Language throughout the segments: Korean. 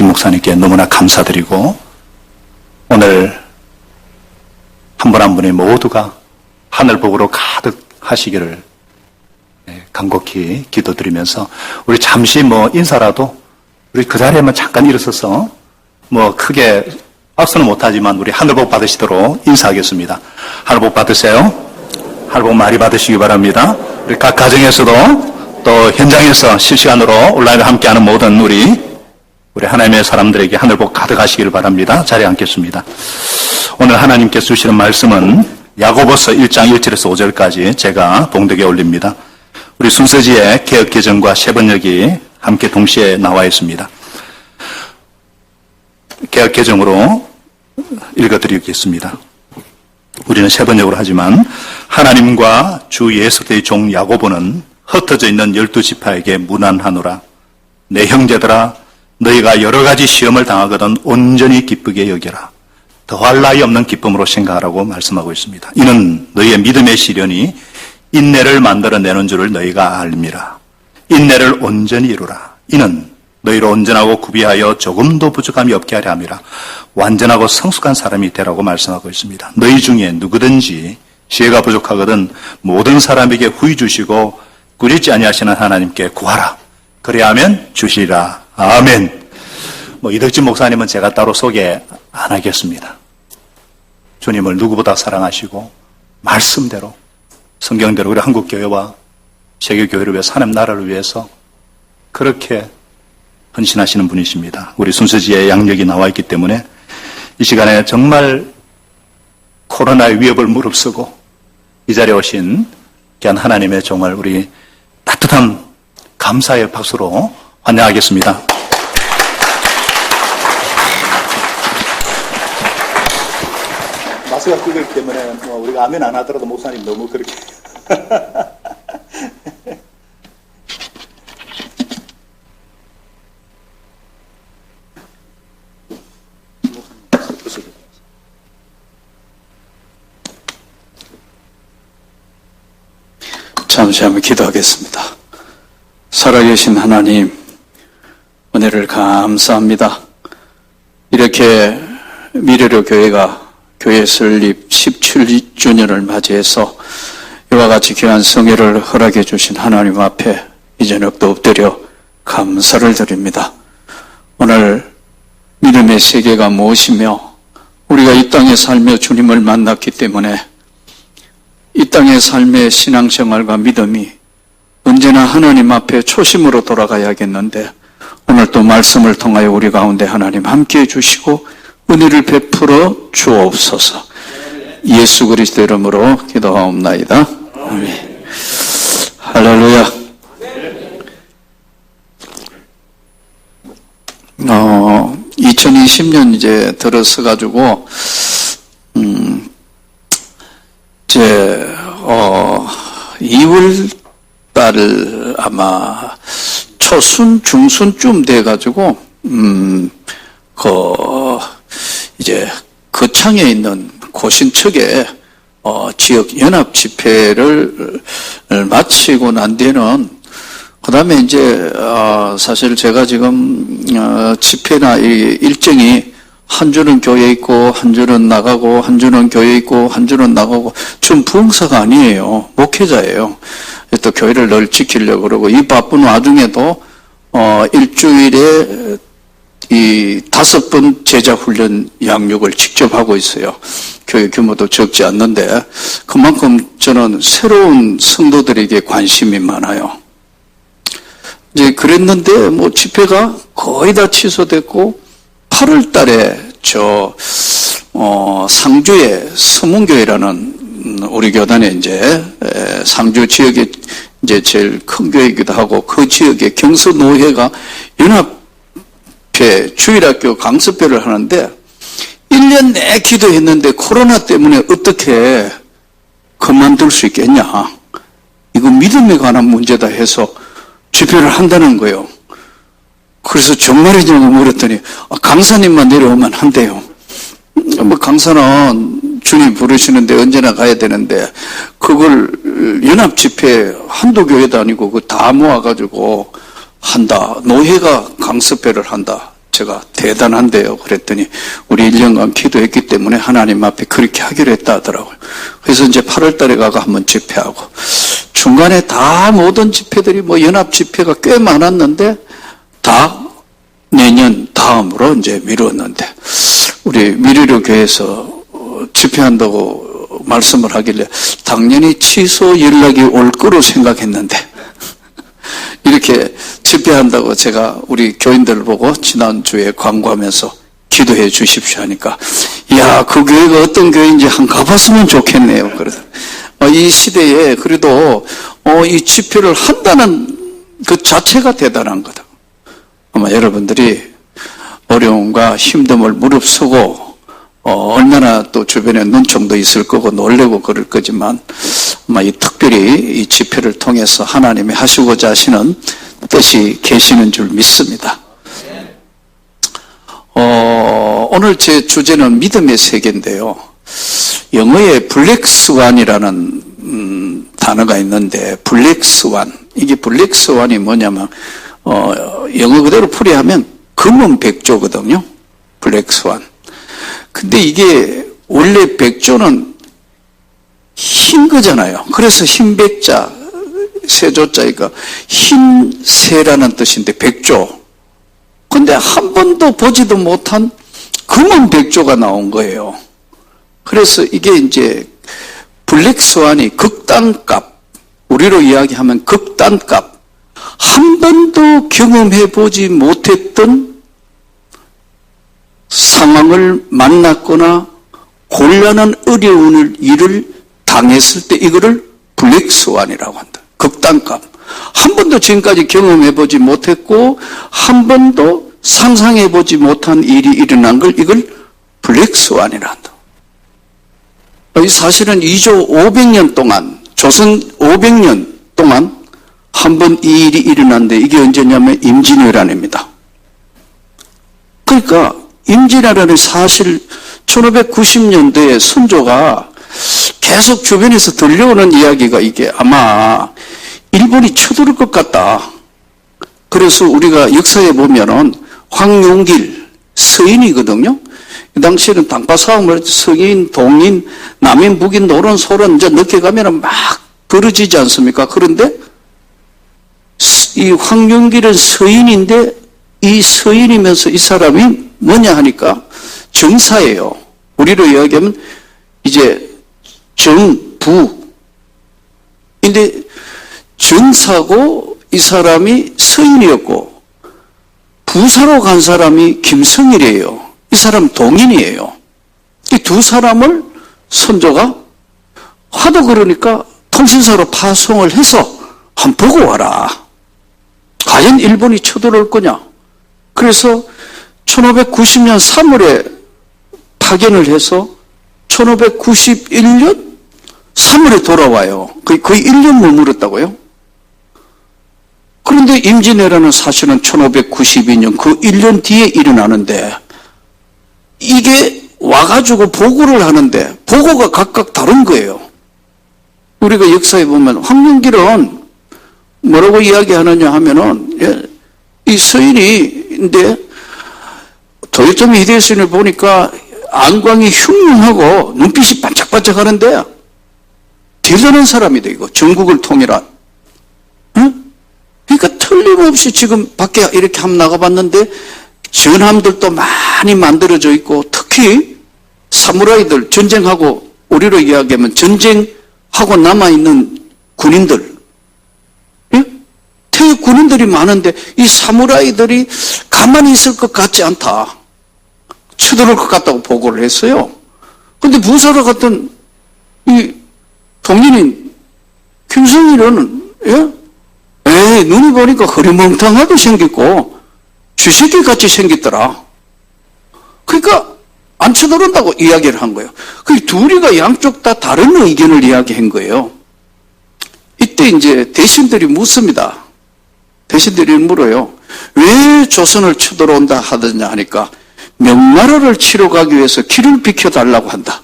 이덕진 목사님께 너무나 감사드리고 오늘 한 분 한 분이 모두가 하늘복으로 가득하시기를 간곡히 기도드리면서 우리 잠시 인사라도 우리 그 자리에만 잠깐 일어서서 크게 박수는 못하지만 우리 하늘복 받으시도록 인사하겠습니다. 하늘복 받으세요. 하늘복 많이 받으시기 바랍니다. 우리 각 가정에서도 또 현장에서 실시간으로 온라인으로 함께하는 모든 우리 하나님의 사람들에게 하늘복 가득하시기를 바랍니다. 자리에 앉겠습니다. 오늘 하나님께서 주시는 말씀은 야고보서 1장 1절에서 5절까지 제가 봉독에 올립니다. 우리 순서지에 개역개정과 새번역이 함께 동시에 나와 있습니다. 개역개정으로 읽어드리겠습니다. 우리는 새번역으로 하지만 하나님과 주 예수 그리스도의 종 야고보는 흩어져 있는 12지파에게 문안하노라. 내 형제들아 너희가 여러 가지 시험을 당하거든 온전히 기쁘게 여겨라. 더할 나위 없는 기쁨으로 생각하라고 말씀하고 있습니다. 이는 너희의 믿음의 시련이 인내를 만들어내는 줄을 너희가 알미라. 인내를 온전히 이루라. 이는 너희를 온전하고 구비하여 조금도 부족함이 없게 하려 함이라. 완전하고 성숙한 사람이 되라고 말씀하고 있습니다. 너희 중에 누구든지 지혜가 부족하거든 모든 사람에게 후히 주시고 꾸짖지 아니하시는 하나님께 구하라. 그래야 하면 주시리라. 아멘. 이덕진 목사님은 제가 따로 소개 안 하겠습니다. 주님을 누구보다 사랑하시고 말씀대로 성경대로 우리 한국교회와 세계교회를 위해서 하나님 나라를 위해서 그렇게 헌신하시는 분이십니다. 우리 순서지에 양력이 나와 있기 때문에 이 시간에 정말 코로나의 위협을 무릅쓰고 이 자리에 오신 귀한 하나님의 종을 우리 따뜻한 감사의 박수로 환영하겠습니다. 마스크가 끄기 때문에 우리가 아멘 안 하더라도 목사님 너무 그렇게 잠시 한번 기도하겠습니다. 살아계신 하나님, 은혜를 감사합니다. 이렇게 미래로 교회가 교회 설립 17주년을 맞이해서 이와 같이 귀한 성회를 허락해 주신 하나님 앞에 이제는 엎드려 감사를 드립니다. 오늘 믿음의 세계가 무엇이며 우리가 이 땅에 살며 주님을 만났기 때문에 이 땅의 삶의 신앙생활과 믿음이 언제나 하나님 앞에 초심으로 돌아가야겠는데 오늘 또 말씀을 통하여 우리 가운데 하나님 함께해 주시고 은혜를 베풀어 주옵소서. 예수 그리스도 이름으로 기도하옵나이다. 아멘. 할렐루야. 2020년 이제 들어서 가지고 이제 2월 달 아마 초순 중순쯤 돼 가지고 이제 거창에 있는 고신척에 지역 연합 집회를 마치고 난 뒤에는 그 다음에 이제 사실 제가 지금 집회나 이 일정이 한 주는 교회 있고 한 주는 나가고 한 주는 교회 있고 한 주는 나가고 좀 부흥사가 아니에요. 목회자예요. 또 교회를 늘 지키려고 그러고 이 바쁜 와중에도 일주일에 이 5번 제자 훈련 양육을 직접 하고 있어요. 교회 규모도 적지 않는데 그만큼 저는 새로운 성도들에게 관심이 많아요. 이제 그랬는데 집회가 거의 다 취소됐고 8월 달에 상주의 서문교회라는 우리 교단에 이제 상주 지역에 이제 제일 큰 교회이기도 하고 그 지역에 경서노회가 연합회 주일학교 강습회를 하는데 1년 내 기도했는데 코로나 때문에 어떻게 그만둘 수 있겠냐. 이거 믿음에 관한 문제다 해서 집회를 한다는 거예요. 그래서 정말이냐고 물었더니 강사님만 내려오면 한대요. 강사는 주님 부르시는데 언제나 가야 되는데 그걸 연합 집회 한두 교회도 아니고 그 다 모아가지고 한다. 노회가 강습회를 한다. 제가 대단한데요. 그랬더니 우리 1년간 기도했기 때문에 하나님 앞에 그렇게 하기로 했다 하더라고요. 그래서 이제 8월 달에 가서 한번 집회하고 중간에 다 모든 집회들이 뭐 연합 집회가 꽤 많았는데 다 내년 다음으로 이제 미뤘는데 우리 미르르 교회에서 집회한다고 말씀을 하길래 당연히 취소 연락이 올 거로 생각했는데 이렇게 집회한다고 제가 우리 교인들을 보고 지난주에 광고하면서 기도해 주십시오 하니까 이야 그 교회가 어떤 교회인지 한번 가봤으면 좋겠네요. 그래서 이 시대에 그래도 이 집회를 한다는 그 자체가 대단한 거다. 아마 여러분들이 어려움과 힘듦을 무릅쓰고 얼마나 또 주변에 눈총도 있을 거고 놀래고 그럴 거지만 아마 특별히 이 집회를 통해서 하나님이 하시고자 하시는 뜻이 계시는 줄 믿습니다. 오늘 제 주제는 믿음의 세계인데요. 영어에 블랙스완이라는 단어가 있는데 블랙스완, 이게 블랙스완이 뭐냐면 영어 그대로 풀이하면 검은 백조거든요. 블랙스완. 근데 이게 원래 백조는 흰 거잖아요. 그래서 흰백자, 세조자니까 흰새라는 뜻인데 백조. 근데 한 번도 보지도 못한 검은 백조가 나온 거예요. 그래서 이게 이제 블랙스완이 극단값, 우리로 이야기하면 극단값, 한 번도 경험해 보지 못했던 상황을 만났거나 곤란한 어려운 일을 당했을 때 이거를 블랙스완이라고 한다. 극단값. 한 번도 지금까지 경험해 보지 못했고 한 번도 상상해 보지 못한 일이 일어난 걸 이걸 블랙스완이라 한다. 사실은 2조 500년 동안 조선 500년 동안 한 번 이 일이 일어났는데 이게 언제냐면 임진왜란입니다. 그러니까 임진왜란이 사실 1590년대에 선조가 계속 주변에서 들려오는 이야기가 이게 아마 일본이 쳐들을 것 같다. 그래서 우리가 역사에 보면은 황용길 서인이거든요. 그 당시에는 당파 싸움을 서인, 동인, 남인, 북인, 노론, 소론 이제 늦게 가면은 막 벌어지지 않습니까? 그런데 이 황용길은 서인인데 이 서인이면서 이 사람이 뭐냐 하니까 정사예요. 우리로 이야기하면 이제 정부. 근데 정사고 이 사람이 서인이었고 부사로 간 사람이 김성일이에요. 이 사람 동인이에요. 이 두 사람을 선조가 하도 그러니까 통신사로 파송을 해서 한번 보고 와라. 과연 일본이 쳐들어올 거냐. 그래서 1590년 3월에 파견을 해서 1591년 3월에 돌아와요. 거의 1년 머물렀다고요. 그런데 임진왜란은 사실은 1592년 그 1년 뒤에 일어나는데 이게 와가지고 보고를 하는데 보고가 각각 다른 거예요. 우리가 역사에 보면 황룡길은 뭐라고 이야기하느냐 하면은 이 서인이인데 도요토미 히데요시를 보니까 안광이 흉흉하고 눈빛이 반짝반짝 하는데 대단한 사람이다 이거. 전국을 통일한. 응? 그러니까 틀림없이 지금 밖에 이렇게 한번 나가봤는데 전함들도 많이 만들어져 있고 특히 사무라이들 전쟁하고 우리로 이야기하면 전쟁하고 남아있는 군인들 태극 군인들이 많은데 이 사무라이들이 가만히 있을 것 같지 않다. 쳐들어올 것 같다고 보고를 했어요. 근데 부사로 갔던 이 동인인 김성일은 눈이 보니까 흐리멍텅하게 생겼고 쥐새끼 같이 생겼더라. 그러니까 안 쳐들어온다고 이야기를 한 거예요. 그 둘이가 양쪽 다 다른 의견을 이야기한 거예요. 이때 이제 대신들이 묻습니다. 대신들이 물어요. 왜 조선을 쳐들어온다 하더냐 하니까 명나라를 치러 가기 위해서 길을 비켜달라고 한다.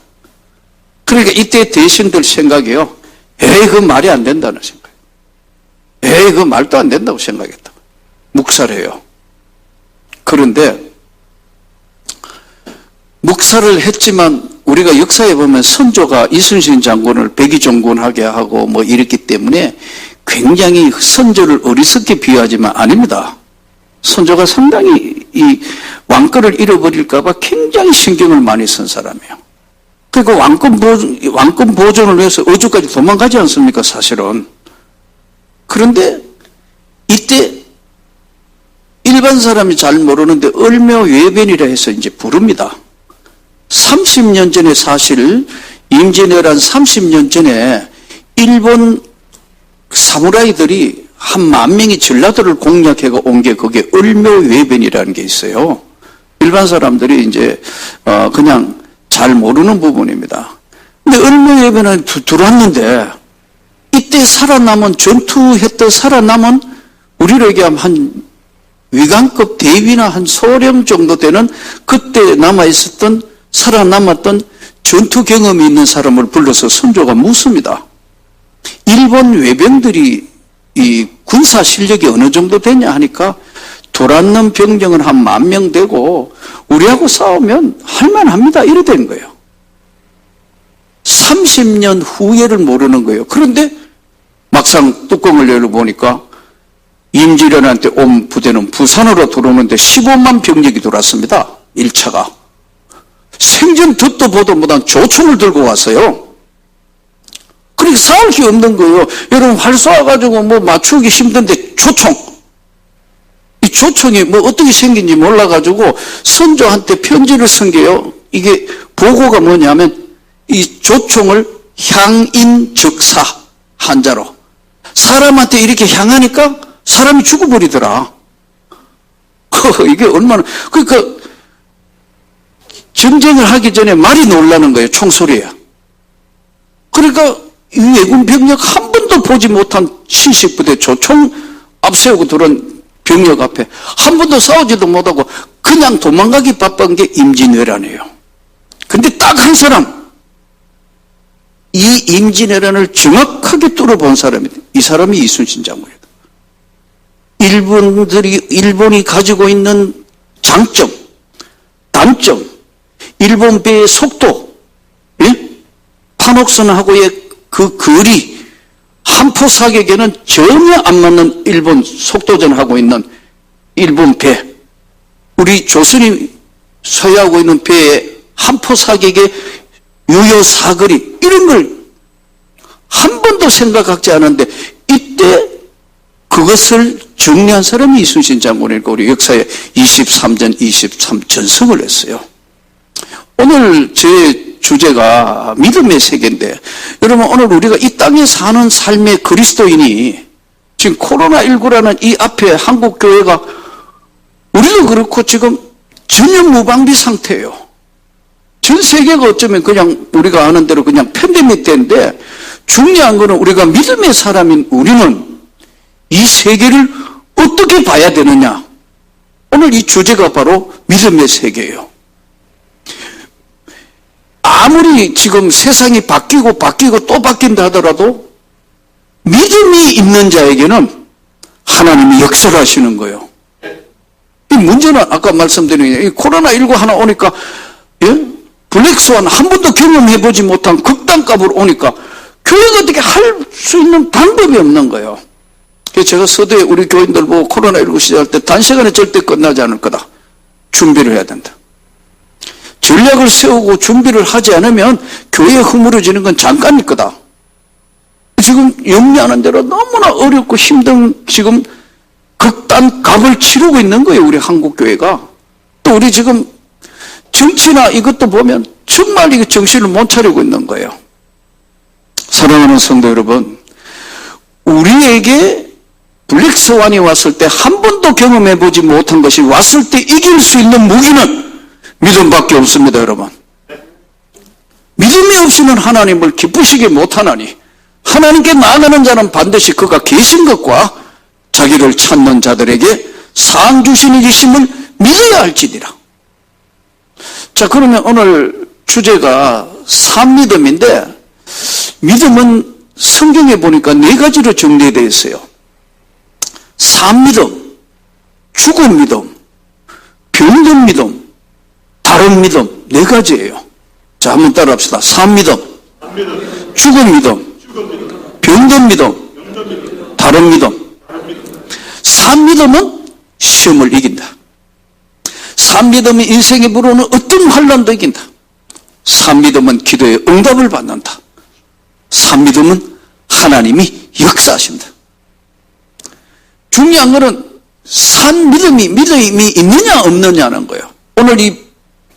그러니까 이때 대신들 생각이요. 그 말이 안 된다는 생각. 그 말도 안 된다고 생각했다. 묵살해요. 그런데 묵사를 했지만 우리가 역사에 보면 선조가 이순신 장군을 백의종군하게 하고 뭐 이랬기 때문에 굉장히 선조를 어리석게 비유하지만 아닙니다. 선조가 상당히 이 왕권을 잃어버릴까봐 굉장히 신경을 많이 쓴 사람이에요. 그리고 왕권 보존을 위해서 어주까지 도망가지 않습니까, 사실은. 그런데 이때 일반 사람이 잘 모르는데 을묘외변이라 해서 이제 부릅니다. 30년 전에 사실 임진왜란 30년 전에 일본 사무라이들이 한 10,000명이 전라도를 공략해 온 게 그게 을묘외변이라는 게 있어요. 일반 사람들이 이제 그냥 잘 모르는 부분입니다. 근데 을묘외변에 들어왔는데 이때 전투했던 살아남은 우리로 얘기하면 한 위관급 대위나 한 소령 정도 되는 그때 살아남았던 전투 경험이 있는 사람을 불러서 선조가 묻습니다. 일본 외병들이 이 군사 실력이 어느 정도 되냐 하니까 돌았는 병력은 한 10,000명 되고 우리하고 싸우면 할만합니다. 이래 된 거예요. 30년 후회를 모르는 거예요. 그런데 막상 뚜껑을 열어보니까 임진왜란한테 온 부대는 부산으로 들어오는데 15만 병력이 들어왔습니다. 1차가. 생전 듣도 보도 못한 조총을 들고 왔어요. 그러니까 싸울 게 없는 거예요. 여러분 활 쏘아가지고 뭐 맞추기 힘든데 조총. 이 조총이 뭐 어떻게 생긴지 몰라가지고 선조한테 편지를 쓴 게요. 이게 보고가 뭐냐면 이 조총을 향인적사 한자로. 사람한테 이렇게 향하니까 사람이 죽어버리더라. 이게 얼마나, 그러니까, 전쟁을 하기 전에 말이 놀라는 거예요, 총소리에. 그러니까, 이 외군 병력 한 번도 보지 못한 신식부대 조총 앞세우고 들어온 병력 앞에 한 번도 싸우지도 못하고 그냥 도망가기 바쁜 게 임진왜란이에요. 근데 딱 한 사람, 이 임진왜란을 정확하게 뚫어본 사람이, 이 사람이 이순신 장군이다. 일본이 가지고 있는 장점, 단점, 일본 배의 속도, 예? 판옥선하고의 그 거리, 한포 사격에는 전혀 안 맞는 일본 속도전하고 있는 일본 배, 우리 조선이 소유하고 있는 배의 한포 사격의 유효 사거리, 이런 걸 한 번도 생각하지 않았는데 이때 그것을 정리한 사람이 이순신 장군이고 우리 역사에 23전 23전승을 했어요. 오늘 제 주제가 믿음의 세계인데 여러분 오늘 우리가 이 땅에 사는 삶의 그리스도인이 지금 코로나19라는 이 앞에 한국교회가 우리도 그렇고 지금 전혀 무방비 상태예요. 전 세계가 어쩌면 그냥 우리가 아는 대로 그냥 팬데믹 때인데 중요한 거는 우리가 믿음의 사람인 우리는 이 세계를 어떻게 봐야 되느냐. 오늘 이 주제가 바로 믿음의 세계예요. 아무리 지금 세상이 바뀌고 또 바뀐다 하더라도 믿음이 있는 자에게는 하나님이 역설하시는 거예요. 이 문제는 아까 말씀드린 이 코로나19 하나 오니까 예? 블랙스완 한 번도 경험해보지 못한 극단값으로 오니까 교회가 어떻게 할 수 있는 방법이 없는 거예요. 그래서 제가 서두에 우리 교인들 보고 코로나19 시작할 때 단시간에 절대 끝나지 않을 거다. 준비를 해야 된다. 전략을 세우고 준비를 하지 않으면 교회에 허물어지는 건 잠깐일 거다. 지금 염려하는 대로 너무나 어렵고 힘든 지금 극단값을 치르고 있는 거예요. 우리 한국교회가. 또 우리 지금 정치나 이것도 보면 정말 이게 정신을 못 차리고 있는 거예요. 사랑하는 성도 여러분, 우리에게 블랙스완이 왔을 때 한 번도 경험해보지 못한 것이 왔을 때 이길 수 있는 무기는 믿음밖에 없습니다, 여러분. 믿음이 없이는 하나님을 기쁘시게 못하나니 하나님께 나아가는 자는 반드시 그가 계신 것과 자기를 찾는 자들에게 상 주시는 이심을 믿어야 할지니라. 자, 그러면 오늘 주제가 산믿음인데 믿음은 성경에 보니까 4가지로 정리되어 있어요. 산믿음, 죽은 믿음, 병든 믿음, 다른 산믿음 네 가지예요. 자, 한번 따라합시다. 산믿음, 죽은 믿음, 병든 믿음, 다른 믿음. 산믿음은 시험을 이긴다. 산믿음이 인생에 불어오는 어떤 환난도 이긴다. 산믿음은 기도에 응답을 받는다. 산믿음은 하나님이 역사하신다. 중요한 것은 믿음이 있느냐 없느냐는 거예요. 오늘 이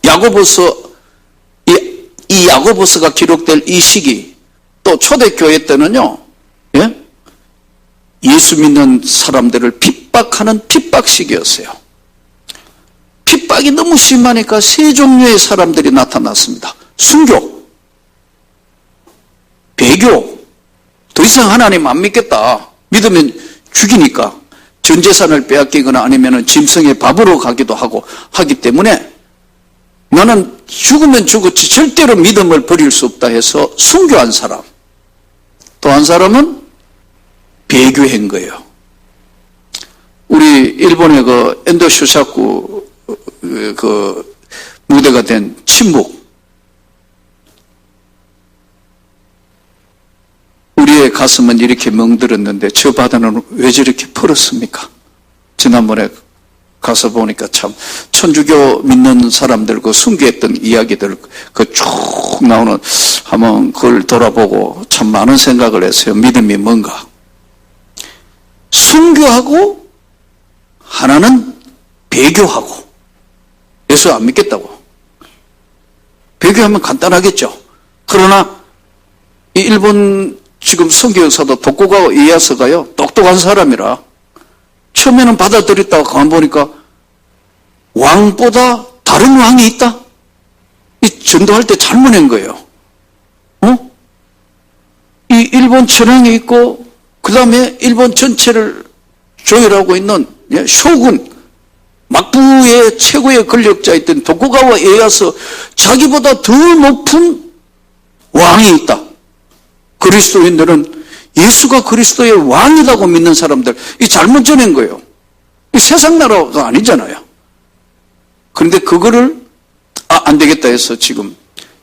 야고보서, 이 야고보서가 기록될 이 시기, 또 초대교회 때는요, 예? 예수 믿는 사람들을 핍박하는 핍박 시기였어요. 핍박이 너무 심하니까 세 종류의 사람들이 나타났습니다. 순교, 배교, 더 이상 하나님 안 믿겠다. 믿으면 죽이니까 전 재산을 빼앗기거나 아니면 짐승의 밥으로 가기도 하고 하기 때문에 나는 죽으면 죽었지 절대로 믿음을 버릴 수 없다 해서 순교한 사람. 또 한 사람은 배교한 거예요. 우리 일본의 그 엔도 쇼사쿠 그 무대가 된 침묵. 우리의 가슴은 이렇게 멍들었는데 저 바다는 왜 저렇게 풀었습니까? 지난번에 가서 보니까 참 천주교 믿는 사람들 그 순교했던 이야기들 그 쭉 나오는 한번 그걸 돌아보고 참 많은 생각을 했어요. 믿음이 뭔가. 순교하고 하나는 배교하고. 예수 안 믿겠다고. 배교하면 간단하겠죠. 그러나 이 일본 지금 선교 역사도 도쿠가와 이에야스가요 똑똑한 사람이라 처음에는 받아들였다가 가만 보니까 왕보다 다른 왕이 있다. 이 전도할 때 잘못한 거예요. 이 일본 천황이 있고 그 다음에 일본 전체를 조율하고 있는 쇼군 막부의 최고의 권력자였던 도쿠가와 이에야스 자기보다 더 높은 왕이 있다. 그리스도인들은 예수가 그리스도의 왕이라고 믿는 사람들 이 잘못 전한 거예요. 이 세상 나라가 아니잖아요. 그런데 그거를 안 되겠다 해서 지금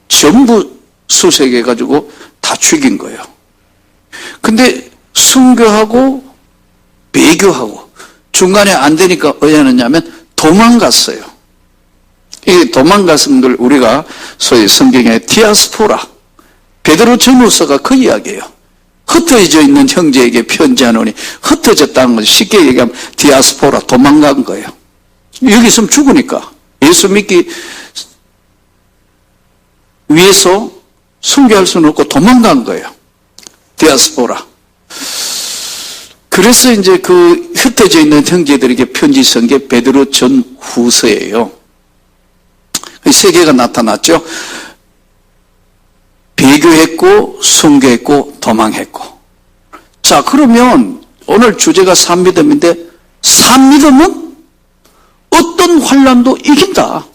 전부 수색해가지고 다 죽인 거예요. 근데 순교하고 배교하고 중간에 안 되니까 어디 하느냐면 도망갔어요. 이 도망갔은 걸 우리가 소위 성경의 디아스포라 베드로 전후서가 그 이야기예요. 흩어져 있는 형제에게 편지하노니 흩어졌다는 것을 쉽게 얘기하면 디아스포라 도망간 거예요. 여기 있으면 죽으니까 예수 믿기 위해서 순교할 수는 없고 도망간 거예요. 디아스포라. 그래서 이제 그 흩어져 있는 형제들에게 편지 쓴 게 베드로 전후서예요. 세 개가 나타났죠. 배교했고 순교했고 도망했고. 자, 그러면 오늘 주제가 산믿음인데 산믿음은 어떤 환난도 이긴다.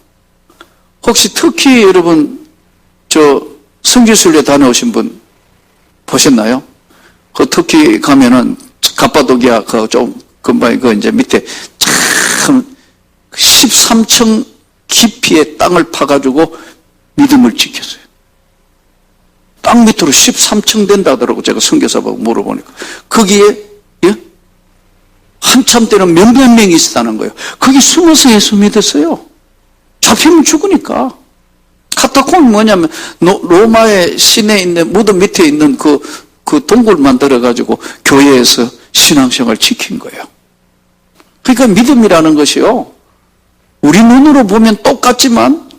혹시 터키 여러분 저 성지순례 다녀오신 분 보셨나요? 그 터키 가면은 갑바도기아 그 좀 금방 그 이제 밑에 참 13층 깊이의 땅을 파가지고 믿음을 지켰어요. 땅 밑으로 13층 된다더라고. 제가 선교사하고 물어보니까. 거기에, 예? 한참 때는 몇몇 명이 있었다는 거예요. 거기 숨어서 예수 믿었어요. 잡히면 죽으니까. 카타콤이 뭐냐면, 로마의 시내에 있는, 무덤 밑에 있는 그 동굴 만들어가지고 교회에서 신앙생활을 지킨 거예요. 그러니까 믿음이라는 것이요. 우리 눈으로 보면 똑같지만,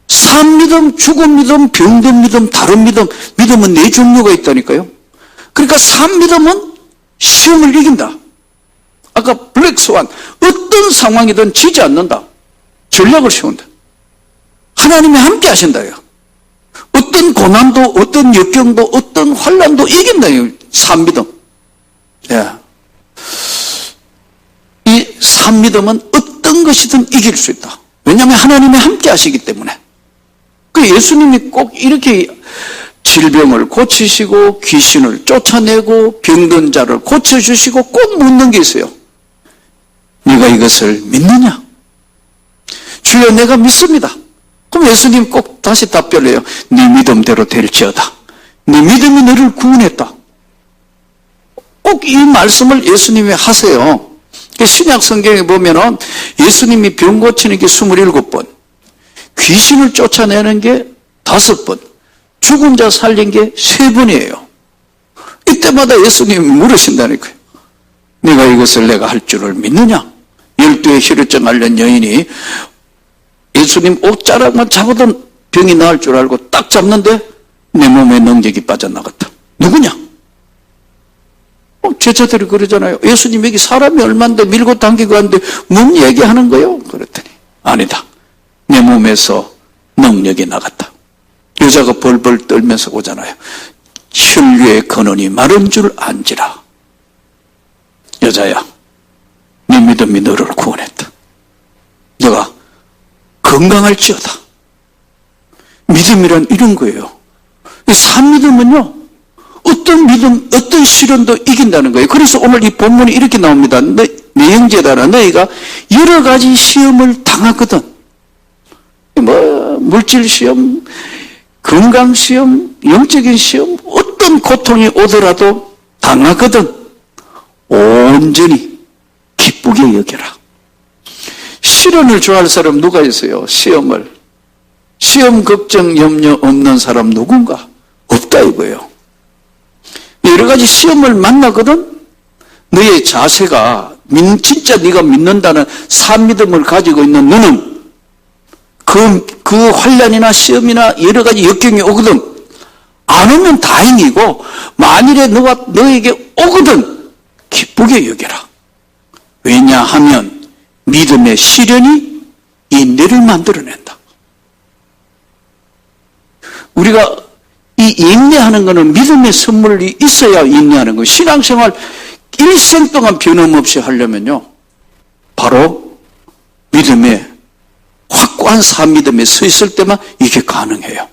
산믿음, 죽은 믿음, 병든 믿음, 다른 믿음, 믿음은 네 종류가 있다니까요. 그러니까 산믿음은 시험을 이긴다. 아까 블랙스완, 어떤 상황이든 지지 않는다. 전략을 세운다. 하나님이 함께 하신다요. 어떤 고난도, 어떤 역경도, 어떤 환난도 이긴다요. 산믿음. 예. 이 산믿음은 어떤 것이든 이길 수 있다. 왜냐하면 하나님이 함께 하시기 때문에. 그 예수님이 꼭 이렇게 질병을 고치시고 귀신을 쫓아내고 병든 자를 고쳐주시고 꼭 묻는 게 있어요. 네가 이것을 믿느냐? 주여 내가 믿습니다. 그럼 예수님 꼭 다시 답변을 해요. 네 믿음대로 될지어다. 네 믿음이 너를 구원했다. 꼭 이 말씀을 예수님이 하세요. 신약 성경에 보면은 예수님이 병 고치는 게 27번, 귀신을 쫓아내는 게 5번, 죽은 자 살린 게 3번이에요. 이때마다 예수님이 물으신다니까요. 네가 이것을 내가 할 줄을 믿느냐? 12의 혈루증 앓는 여인이 예수님 옷자락만 잡아도 병이 나을 줄 알고 딱 잡는데 내 몸에 능력이 빠져나갔다. 누구냐? 제자들이 그러잖아요. 예수님 여기 사람이 얼만데 밀고 당기고 하는데 뭔 얘기하는 거요? 그랬더니 아니다. 내 몸에서 능력이 나갔다. 여자가 벌벌 떨면서 오잖아요. 혈류의 근원이 마른 줄 안지라. 여자야, 네 믿음이 너를 구원했다. 너가 건강할지어다. 믿음이란 이런 거예요. 이 산믿음은요, 어떤 믿음, 어떤 시련도 이긴다는 거예요. 그래서 오늘 이 본문이 이렇게 나옵니다. 내 형제들아, 너희가 여러 가지 시험을 당하거든. 물질 시험, 건강 시험, 영적인 시험, 어떤 고통이 오더라도 당하거든. 온전히 기쁘게 여겨라. 시련을 좋아할 사람 누가 있어요? 시험을. 시험 걱정 염려 없는 사람 누군가? 없다 이거예요. 여러 가지 시험을 만나거든. 너의 자세가 진짜 네가 믿는다는 산믿음을 가지고 있는 너는 그 환난이나 시험이나 여러 가지 역경이 오거든. 안 오면 다행이고 만일에 너에게 오거든 기쁘게 여겨라. 왜냐하면 믿음의 시련이 인내를 만들어낸다. 우리가 이 인내하는 것은 믿음의 선물이 있어야 인내하는 거예요. 신앙생활 일생 동안 변함없이 하려면요, 바로 믿음의 확고한 산믿음에 서 있을 때만 이게 가능해요.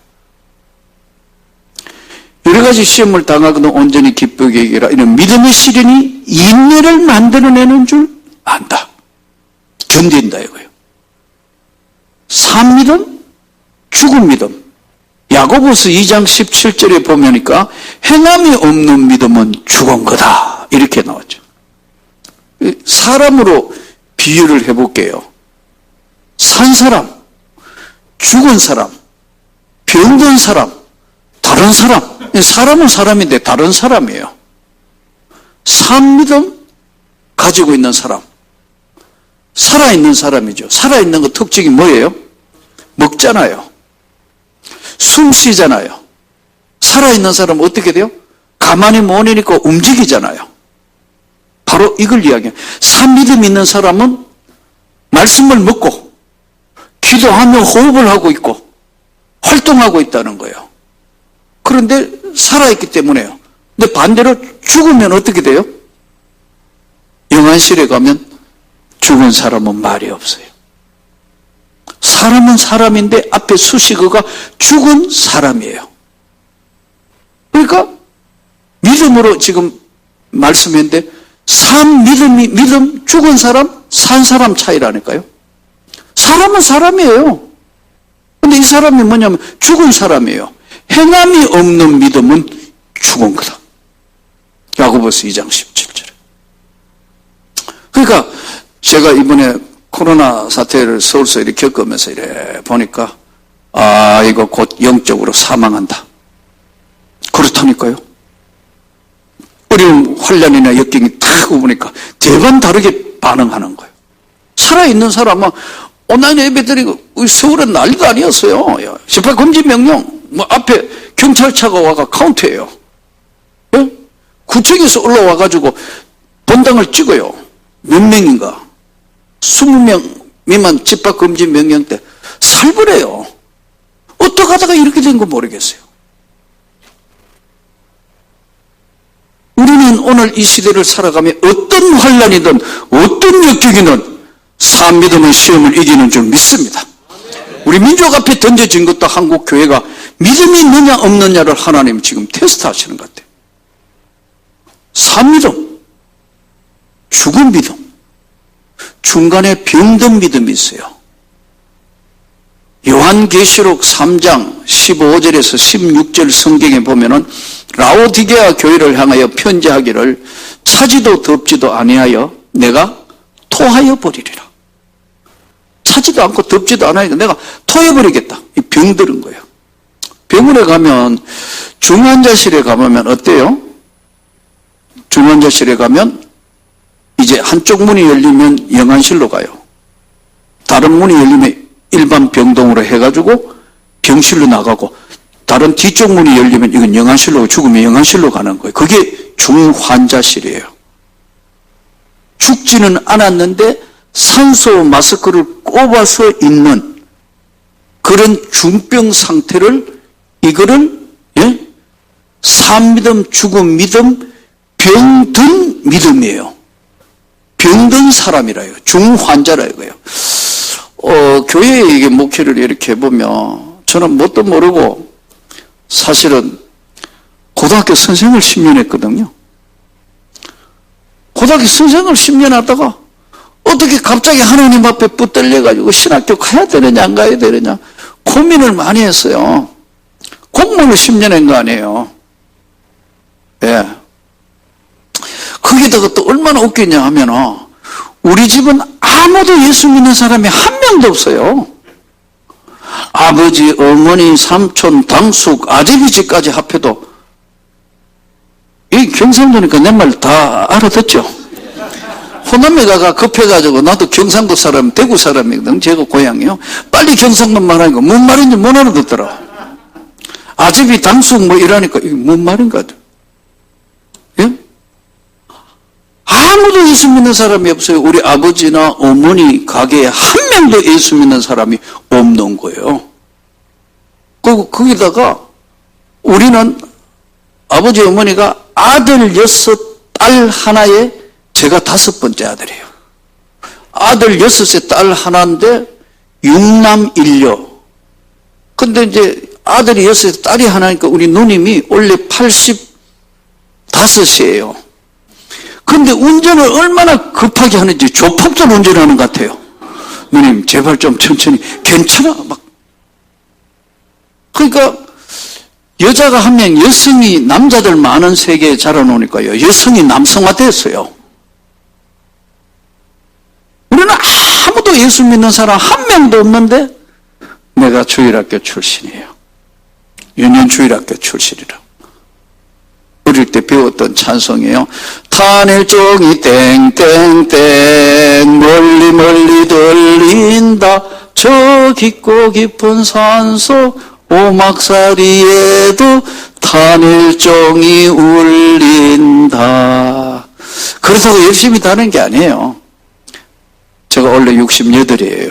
여러 가지 시험을 당하거든 온전히 기쁘게 여기라. 이런 믿음의 시련이 인내를 만들어내는 줄 안다. 견딘다 이거예요. 산믿음, 죽은 믿음. 야고보서 2장 17절에 보면니까 행함이 없는 믿음은 죽은 거다 이렇게 나왔죠. 사람으로 비유를 해볼게요. 산 사람, 죽은 사람, 병든 사람, 다른 사람. 사람은 사람인데 다른 사람이에요. 산 믿음 가지고 있는 사람, 살아있는 사람이죠. 살아있는 것 특징이 뭐예요? 먹잖아요. 숨 쉬잖아요. 살아있는 사람은 어떻게 돼요? 가만히 못 있으니까 움직이잖아요. 바로 이걸 이야기해요. 산믿음 있는 사람은 말씀을 먹고 기도하며 호흡을 하고 있고 활동하고 있다는 거예요. 그런데 살아있기 때문에요. 근데 반대로 죽으면 어떻게 돼요? 영안실에 가면 죽은 사람은 말이 없어요. 사람은 사람인데 앞에 수식어가 죽은 사람이에요. 그러니까 믿음으로 지금 말씀했는데 믿음, 죽은 사람, 산 사람 차이라니까요. 사람은 사람이에요. 근데 이 사람이 뭐냐면 죽은 사람이에요. 행함이 없는 믿음은 죽은 거다. 야고보서 2장 17절에. 그러니까 제가 이번에 코로나 사태를 서울서 이렇게 겪으면서 이래 보니까 이거 곧 영적으로 사망한다. 그렇다니까요. 어려운 환란이나 역경이 딱 오니까 대반 다르게 반응하는 거예요. 살아있는 사람은 온라인 예배 드리고 서울은 난리도 아니었어요. 집회 금지 명령 앞에 경찰차가 와가 카운트해요. 네? 구청에서 올라와가지고 본당을 찍어요. 몇 명인가? 20명 미만 집합 금지 명령 때 살벌해요. 어떻게 하다가 이렇게 된 거 모르겠어요. 우리는 오늘 이 시대를 살아가며 어떤 환란이든 어떤 역경이든 산믿음의 시험을 이기는 줄 믿습니다. 우리 민족 앞에 던져진 것도 한국 교회가 믿음이 있느냐 없느냐를 하나님 지금 테스트하시는 것 같아요. 산믿음, 죽은 믿음, 중간에 병든 믿음이 있어요. 요한계시록 3장 15절에서 16절 성경에 보면은 라오디게아 교회를 향하여 편지하기를 차지도 덥지도 아니하여 내가 토하여 버리리라. 차지도 않고 덥지도 않으니까 내가 토해버리겠다. 이 병들은 거예요. 병원에 가면 중환자실에 가보면 어때요? 중환자실에 가면 이제 한쪽 문이 열리면 영안실로 가요. 다른 문이 열리면 일반 병동으로 해가지고 병실로 나가고, 다른 뒤쪽 문이 열리면 이건 영안실로, 죽으면 영안실로 가는 거예요. 그게 중환자실이에요. 죽지는 않았는데 산소 마스크를 꼽아서 있는 그런 중병 상태를, 이거를 산믿음, 죽음 믿음, 병든 믿음이에요. 병든 사람이라요. 중환자라 이거예요. 교회에 이게 목회를 이렇게 해보면 저는 뭣도 모르고 사실은 고등학교 선생을 10년 했거든요. 고등학교 선생을 10년 하다가 어떻게 갑자기 하나님 앞에 붙들려가지고 신학교 가야 되느냐 안 가야 되느냐 고민을 많이 했어요. 공무원을 10년 한 거 아니에요. 예. 거기다가 또 얼마나 웃기냐 하면은 우리 집은 아무도 예수 믿는 사람이 한 명도 없어요. 아버지, 어머니, 삼촌, 당숙, 아재기 집까지 합해도, 이 경상도니까 내 말 다 알아듣죠? 호남에 가가 급해가지고 나도 경상도 사람, 대구 사람이거든. 제가 고향이요. 빨리 경상도 말하니까 뭔 말인지 못 알아듣더라. 아재기, 당숙 뭐 이러니까 이게 뭔 말인가? 예? 아무도 예수 믿는 사람이 없어요. 우리 아버지나 어머니 가게에 한 명도 예수 믿는 사람이 없는 거예요. 그리고 거기다가 우리는 아버지 어머니가 아들 6, 딸 하나에 제가 5번째 아들이에요. 아들 6에 딸 하나인데 6남 1녀. 근데 이제 아들이 6에 딸이 하나니까 우리 누님이 원래 85이에요. 근데 운전을 얼마나 급하게 하는지 조폭들 운전하는 것 같아요. 누님 제발 좀 천천히. 괜찮아 막. 그러니까 여자가 한 명, 여성이 남자들 많은 세계에 자라놓으니까요, 여성이 남성화됐어요. 우리는 아무도 예수 믿는 사람 한 명도 없는데 내가 주일학교 출신이에요. 유년주일학교 출신이라. 어릴 때 배웠던 찬송이에요. 탄일종이 땡땡땡 멀리 멀리 들린다. 저 깊고 깊은 산속 오막살이에도 탄일종이 울린다. 그렇다고 열심히 다는 게 아니에요. 제가 원래 68이에요.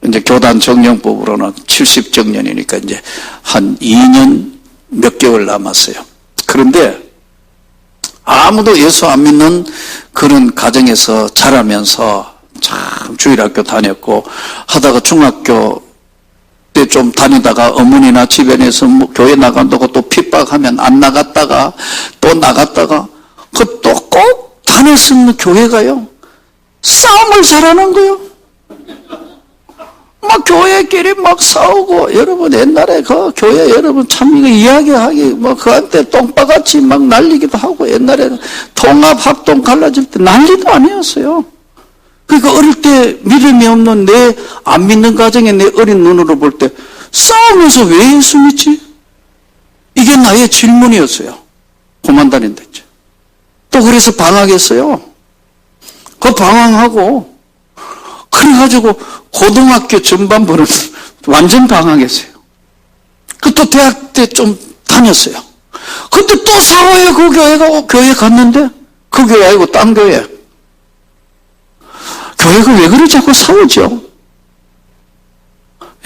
이제 교단 정령법으로는 70정년이니까 이제 한 2년 몇 개월 남았어요. 그런데 아무도 예수 안 믿는 그런 가정에서 자라면서 참 주일학교 다녔고 하다가 중학교 때 좀 다니다가 어머니나 주변에서 뭐 교회 나간다고 또 핍박하면 안 나갔다가 또 나갔다가 그 또 꼭 다녔으면 교회가요 싸움을 잘하는 거예요. 막 교회끼리 막 싸우고, 여러분 옛날에 그 교회 여러분 참 이거 이야기하기 뭐 그한테 똥바같이 막 날리기도 하고, 옛날에는 통합 합동 갈라질 때 난리도 아니었어요. 그러니까 어릴 때 믿음이 없는 내 안 믿는 가정에 내 어린 눈으로 볼 때 싸우면서 왜 예수 믿지? 이게 나의 질문이었어요. 고만 다닌다 했죠. 또 그래서 방황했어요. 그 방황하고 그래가지고 고등학교 전반부는 완전 방황했어요. 그 또 대학 때 좀 다녔어요. 근데 또 싸워요. 그 교회가 교회 갔는데 그 교회 아니고 딴 교회. 교회가 왜 그래 자꾸 싸우죠?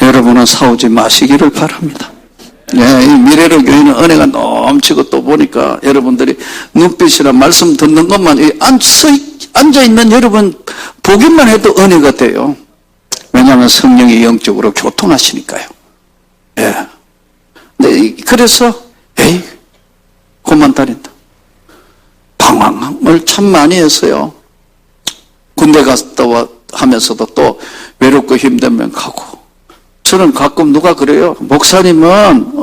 여러분은 싸우지 마시기를 바랍니다. 이 미래로 교회는 은혜가 넘치고 또 보니까 여러분들이 눈빛이나 말씀 듣는 것만 앉아있는 여러분 보기만 해도 은혜가 돼요. 왜냐하면 성령이 영적으로 교통하시니까요. 예. 근데 그래서 그만 다닌다. 방황을 참 많이 했어요. 군대 갔다 하면서도 또 외롭고 힘들면 가고 저는 가끔 누가 그래요. 목사님은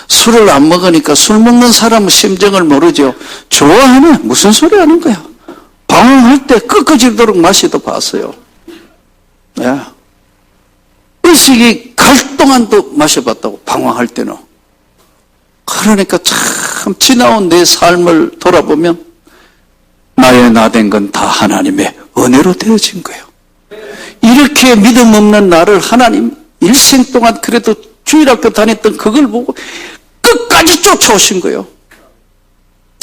술을 안 먹으니까 술 먹는 사람은 심정을 모르죠. 좋아하네. 무슨 소리 하는 거야. 방황할 때 끄끄지도록 마시도 봤어요. 예. 의식이 갈 동안도 마셔봤다고, 방황할 때는. 그러니까 참 지나온 내 삶을 돌아보면 나의 나 된 건 다 하나님의 은혜로 되어진 거예요. 이렇게 믿음 없는 나를 하나님 일생 동안 그래도 주일학교 다녔던 그걸 보고 끝까지 쫓아오신 거예요.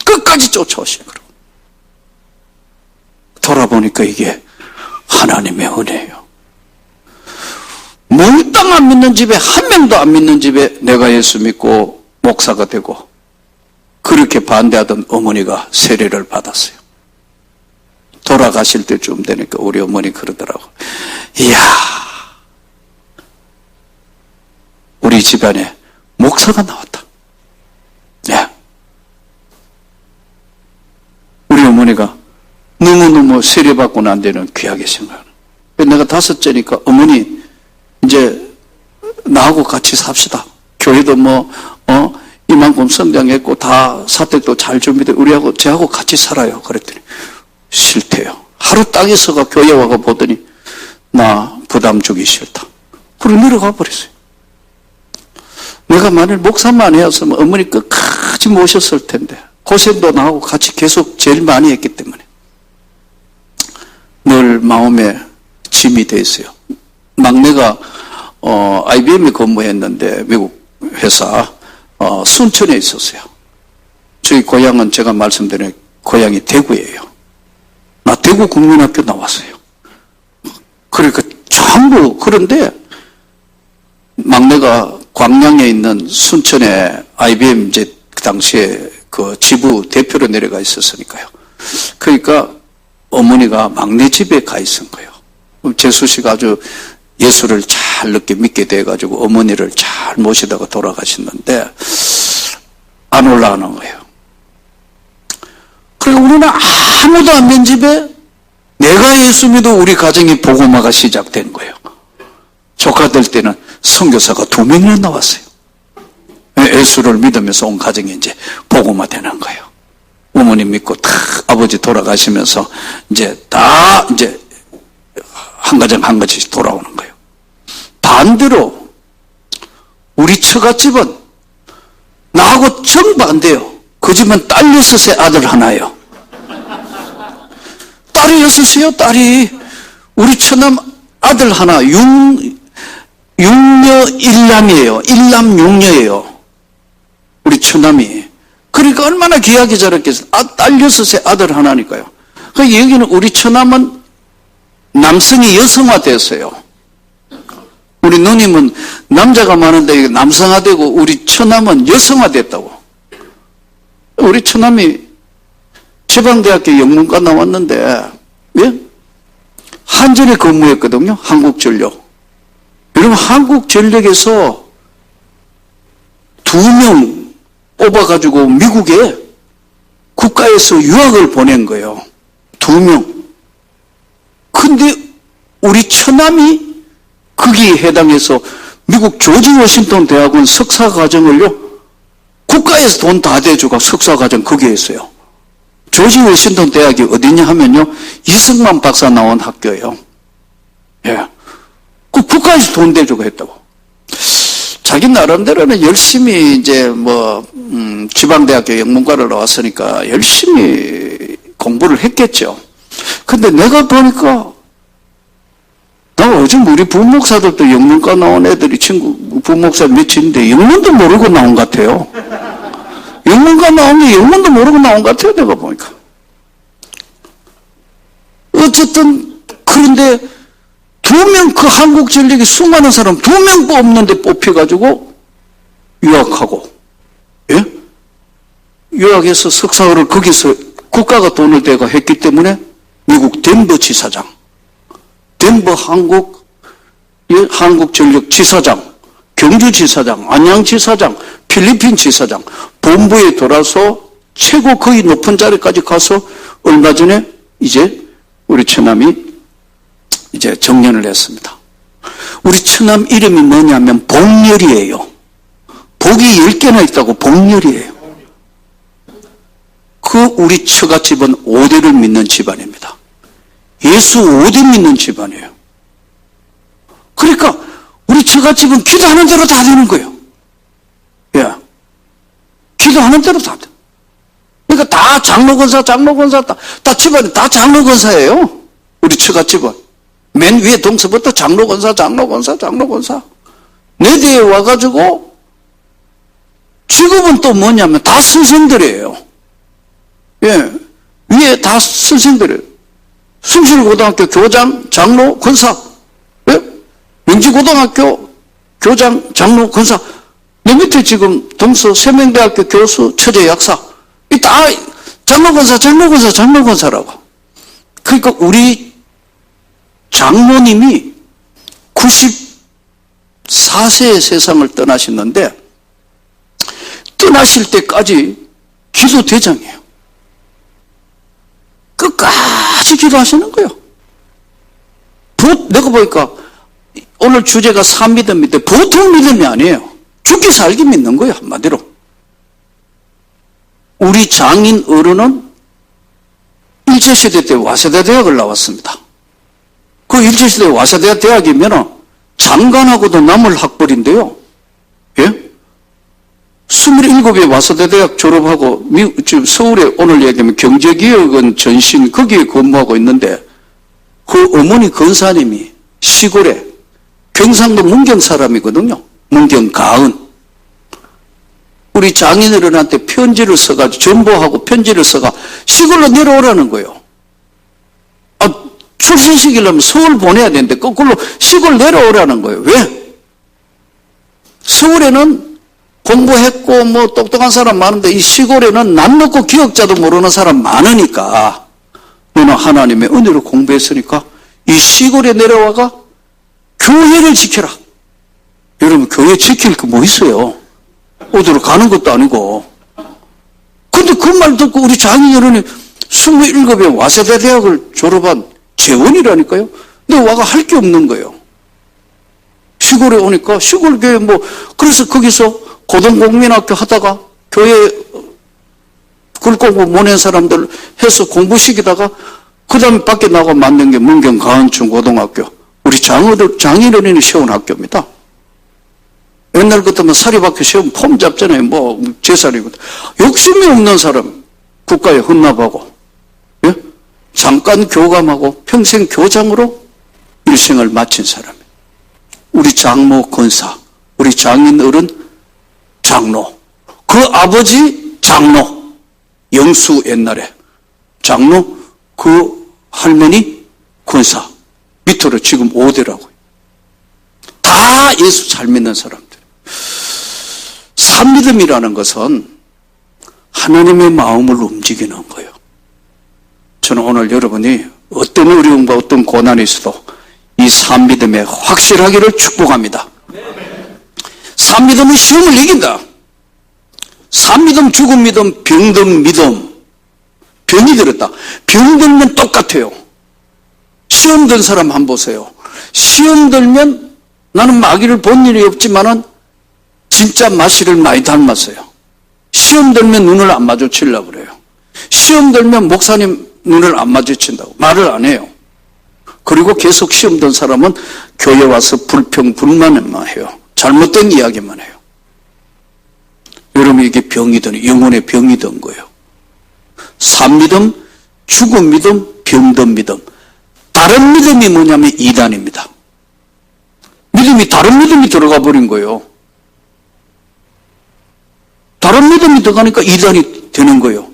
끝까지 쫓아오신 거예요. 돌아보니까 이게 하나님의 은혜예요. 몽땅 안 믿는 집에, 한 명도 안 믿는 집에 내가 예수 믿고 목사가 되고 그렇게 반대하던 어머니가 세례를 받았어요. 돌아가실 때쯤 되니까 우리 어머니 그러더라고. 이야, 우리 집안에 목사가 나왔다. 예. 우리 어머니가 너무너무 세례받고 난 데는 귀하게 생각하는. 내가 다섯째니까 어머니 이제 나하고 같이 삽시다. 교회도 이만큼 성장했고 다 사택도 잘 준비돼 우리하고 저하고 같이 살아요. 그랬더니 싫대요. 하루 땅에서가 교회 와가 보더니 나 부담 주기 싫다. 그리고 내려가 버렸어요. 내가 만일 목사만 해왔으면 어머니 끝까지 모셨을 텐데 고생도 나하고 같이 계속 제일 많이 했기 때문에 늘 마음에 짐이 돼 있어요. 막내가 IBM에 근무했는데 미국 회사 순천에 있었어요. 저희 고향은 제가 말씀드린 고향이 대구예요. 나 대구 국민학교 나왔어요. 그러니까 전부 그런데 막내가 광양에 있는 순천에 IBM 이제 그 당시에 그 지부 대표로 내려가 있었으니까요. 그러니까 어머니가 막내 집에 가 있은 거예요. 재수 씨가 아주 예수를 잘 늦게 믿게 돼가지고 어머니를 잘 모시다가 돌아가셨는데 안 올라가는 거예요. 그리고 우리는 아무도 안 믿는 집에 내가 예수 믿어 우리 가정이 복음화가 시작된 거예요. 조카들 때는 선교사가 2명이나 나왔어요. 예수를 믿으면서 온 가정이 이제 복음화 되는 거예요. 어머니 믿고 다 아버지 돌아가시면서 이제 다 이제 한 가정 한 가정씩 돌아오는 거예요. 반대로 우리 처갓집은 나하고 정반대요. 그 집은 딸 6의 아들 하나예요. 딸이 6이요, 딸이. 우리 처남 아들 하나, 육녀 일남이에요. 일남 육녀예요. 우리 처남이. 그러니까 얼마나 귀하게 자랐겠어요. 딸 6의 아들 하나니까요. 그 여기는 우리 처남은 남성이 여성화됐어요. 우리 누님은 남자가 많은데 남성화되고 우리 처남은 여성화됐다고. 우리 처남이 지방대학교 영문과 나왔는데 예? 한전에 근무했거든요. 한국전력. 여러분 한국전력에서 2명 뽑아가지고 미국에 국가에서 유학을 보낸 거예요. 2명. 근데 우리 처남이 거기에 해당해서 미국 조지 워싱턴 대학원 석사과정을요 국가에서 돈 다 대주고 석사과정 거기에 했어요. 조지 워싱턴 대학이 어디냐 하면요 이승만 박사 나온 학교예요. 예. 그 국가에서 돈 대주고 했다고. 자기 나름대로는 열심히 이제 지방대학교 영문과를 나왔으니까 열심히 공부를 했겠죠. 근데 내가 보니까 나 요즘 우리 부목사들도 영문과 나온 애들이 친구 부목사 몇인데 영문도 모르고 나온 것 같아요. 영문과 나온 게 영문도 모르고 나온 것 같아요. 내가 보니까. 어쨌든 그런데 2명 그 한국전력이 수많은 사람 2명 뽑는데 뽑혀가지고 유학하고 예? 유학해서 석사를 거기서 국가가 돈을 대가 했기 때문에 미국 덴버 지사장 덴버 한국전력 지사장, 경주지사장, 안양지사장, 필리핀지사장, 본부에 돌아서 최고 거의 높은 자리까지 가서 얼마 전에 이제 우리 처남이 이제 정년을 했습니다. 우리 처남 이름이 뭐냐면 복렬이에요. 복이 10개나 있다고 복렬이에요. 우리 처갓집은 5대를 믿는 집안입니다. 예수 5대 믿는 집안이에요. 그러니까 우리 처갓집은 기도하는 대로 다 되는 거예요. 예. 기도하는 대로 다 돼. 그러니까 다 장로권사, 다 집안이 다 장로권사예요. 우리 처갓집은. 맨 위에 동서부터 장로권사. 내 뒤에 와가지고 직업은 또 뭐냐면 다 선생들이에요. 예. 위에 다 선생들이에요. 숭실고등학교 교장, 장로, 권사. 예? 명지고등학교 교장, 장로, 권사. 내 밑에 지금 동서 세명대학교 교수, 처제, 약사. 이 다 장로권사라고. 그러니까 우리 장모님이 94세의 세상을 떠나셨는데 떠나실 때까지 기도대장이에요. 끝까지 기도하시는 거예요. 내가 보니까 오늘 주제가 산믿음인데 보통 믿음이 아니에요. 죽기 살기 믿는 거예요, 한마디로. 우리 장인 어른은 일제시대 때 와세대 대학을 나왔습니다. 그 일제시대 와세대 대학이면 장관하고도 남을 학벌인데요. 예? 27에 와세대 대학 졸업하고 지금 서울에 오늘 얘기하면 경제기업원 전신 거기에 근무하고 있는데 그 어머니 권사님이 시골에 경상도 문경 사람이거든요. 문경 가은. 우리 장인어른한테 편지를 써가지고 전보하고 편지를 써가 시골로 내려오라는 거예요. 출신시키려면 서울 보내야 되는데 거꾸로 시골 내려오라는 거예요. 왜? 서울에는 공부했고 뭐 똑똑한 사람 많은데 이 시골에는 남 놓고 기억자도 모르는 사람 많으니까 너는 하나님의 은혜로 공부했으니까 이 시골에 내려와가 교회를 지켜라. 여러분 교회 지킬 거 뭐 있어요? 어디로 가는 것도 아니고. 근데 그 말 듣고 우리 장인어른이 27에 와세대 대학을 졸업한 재원이라니까요. 근데 와가 할 게 없는 거예요. 시골에 오니까 시골 교회 그래서 거기서 고등국민학교 하다가 교회 글공부 못한 사람들 해서 공부시키다가 그 다음에 밖에 나가 만든 게 문경 가은중고등학교. 우리 장인어른이 세운 학교입니다. 옛날 같으면 사립학교 시험 폼 잡잖아요. 제 살이거든. 욕심이 없는 사람 국가에 헌납하고, 예? 잠깐 교감하고 평생 교장으로 일생을 마친 사람. 우리 장모 권사, 우리 장인어른 장로, 그 아버지 장로, 영수 옛날에 장로, 그 할머니 권사, 밑으로 지금 5대라고요. 다 예수 잘 믿는 사람들. 산믿음이라는 것은 하나님의 마음을 움직이는 거예요. 저는 오늘 여러분이 어떤 어려움과 어떤 고난이 있어도 이 산믿음에 확실하기를 축복합니다. 산믿음은 시험을 이긴다. 산믿음, 죽은 믿음, 병든 믿음. 병이 들었다. 병 들면 똑같아요. 시험 든 사람 한번 보세요. 시험 들면 나는 마귀를 본 일이 없지만은 진짜 마씨를 많이 닮았어요. 시험 들면 눈을 안 마주치려고 그래요. 시험 들면 목사님 눈을 안 마주친다고 말을 안 해요. 그리고 계속 시험 든 사람은 교회 와서 불평, 불만만 해요. 잘못된 이야기만 해요. 여러분 이게 병이든 영혼의 병이 든 거예요. 산믿음, 죽은 믿음, 병든 믿음. 다른 믿음이 뭐냐면 이단입니다. 믿음이 다른 믿음이 들어가 버린 거예요. 다른 믿음이 들어가니까 이단이 되는 거예요.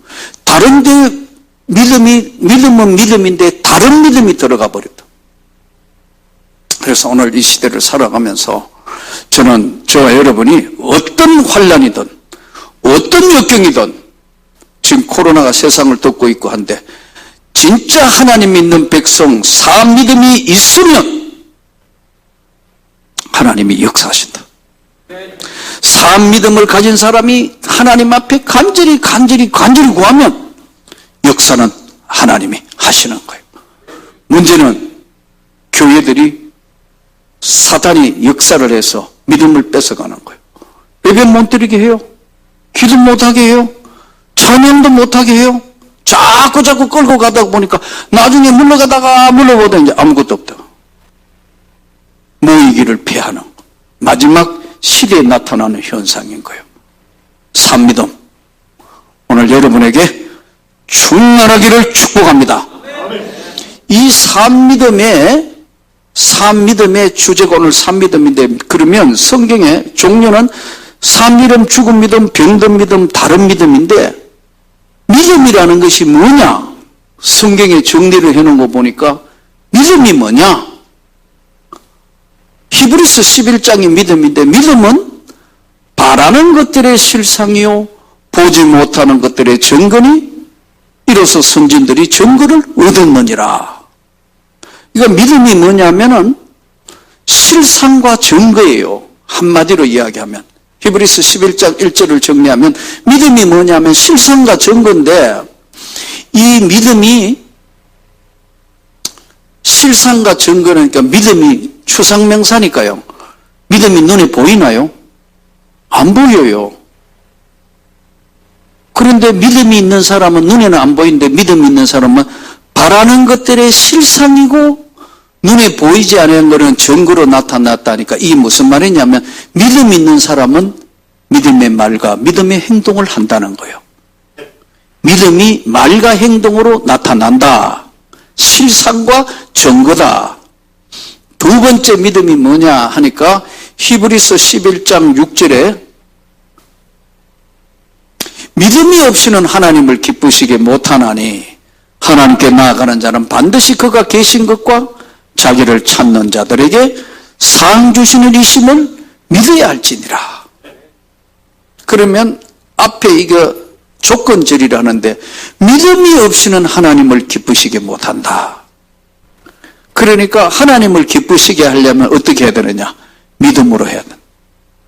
다른데 믿음은 믿음인데 다른 믿음이 들어가 버렸다. 그래서 오늘 이 시대를 살아가면서 저와 여러분이 어떤 환난이든 어떤 역경이든 지금 코로나가 세상을 덮고 있고 한데 진짜 하나님 믿는 백성 산믿음이 있으면 하나님이 역사하신다. 산믿음을 가진 사람이 하나님 앞에 간절히 구하면 역사는 하나님이 하시는 거예요. 문제는 교회들이 사단이 역사를 해서 믿음을 뺏어가는 거예요. 예배 못 드리게 해요. 기도 못하게 해요. 찬양도 못하게 해요. 자꾸 끌고 가다 보니까 나중에 물러보다 이제 아무것도 없다. 모이기를 피하는 마지막 시대에 나타나는 현상인 거예요. 산미듬. 오늘 여러분에게 충만하기를 축복합니다. 이 산미듬의 주제가 오늘 산미듬인데, 그러면 성경의 종류는 산미듬, 죽은 믿음, 병든 믿음, 다른 믿음인데, 믿음이라는 것이 뭐냐? 성경에 정리를 해놓은 거 보니까 믿음이 뭐냐? 히브리서 11장이 믿음인데, 믿음은 바라는 것들의 실상이요 보지 못하는 것들의 증거니 이로써 선진들이 증거를 얻었느니라. 그러니까 믿음이 뭐냐면은 실상과 증거예요. 한마디로 이야기하면 히브리서 11장 1절을 정리하면 믿음이 뭐냐면 실상과 증거인데, 이 믿음이 실상과 증거는, 그러니까 믿음이 추상명사니까요. 믿음이 눈에 보이나요? 안 보여요. 그런데 믿음이 있는 사람은 눈에는 안 보이는데, 믿음이 있는 사람은 바라는 것들의 실상이고 눈에 보이지 않는 것은 증거로 나타났다니까. 이게 무슨 말이냐면 믿음 있는 사람은 믿음의 말과 믿음의 행동을 한다는 거예요. 믿음이 말과 행동으로 나타난다. 실상과 증거다. 두 번째 믿음이 뭐냐 하니까 히브리서 11장 6절에 믿음이 없이는 하나님을 기쁘시게 못하나니 하나님께 나아가는 자는 반드시 그가 계신 것과 자기를 찾는 자들에게 상 주시는 이심을 믿어야 할지니라. 그러면 앞에 이거 조건절이라는데, 믿음이 없이는 하나님을 기쁘시게 못한다. 그러니까 하나님을 기쁘시게 하려면 어떻게 해야 되느냐? 믿음으로 해야 돼.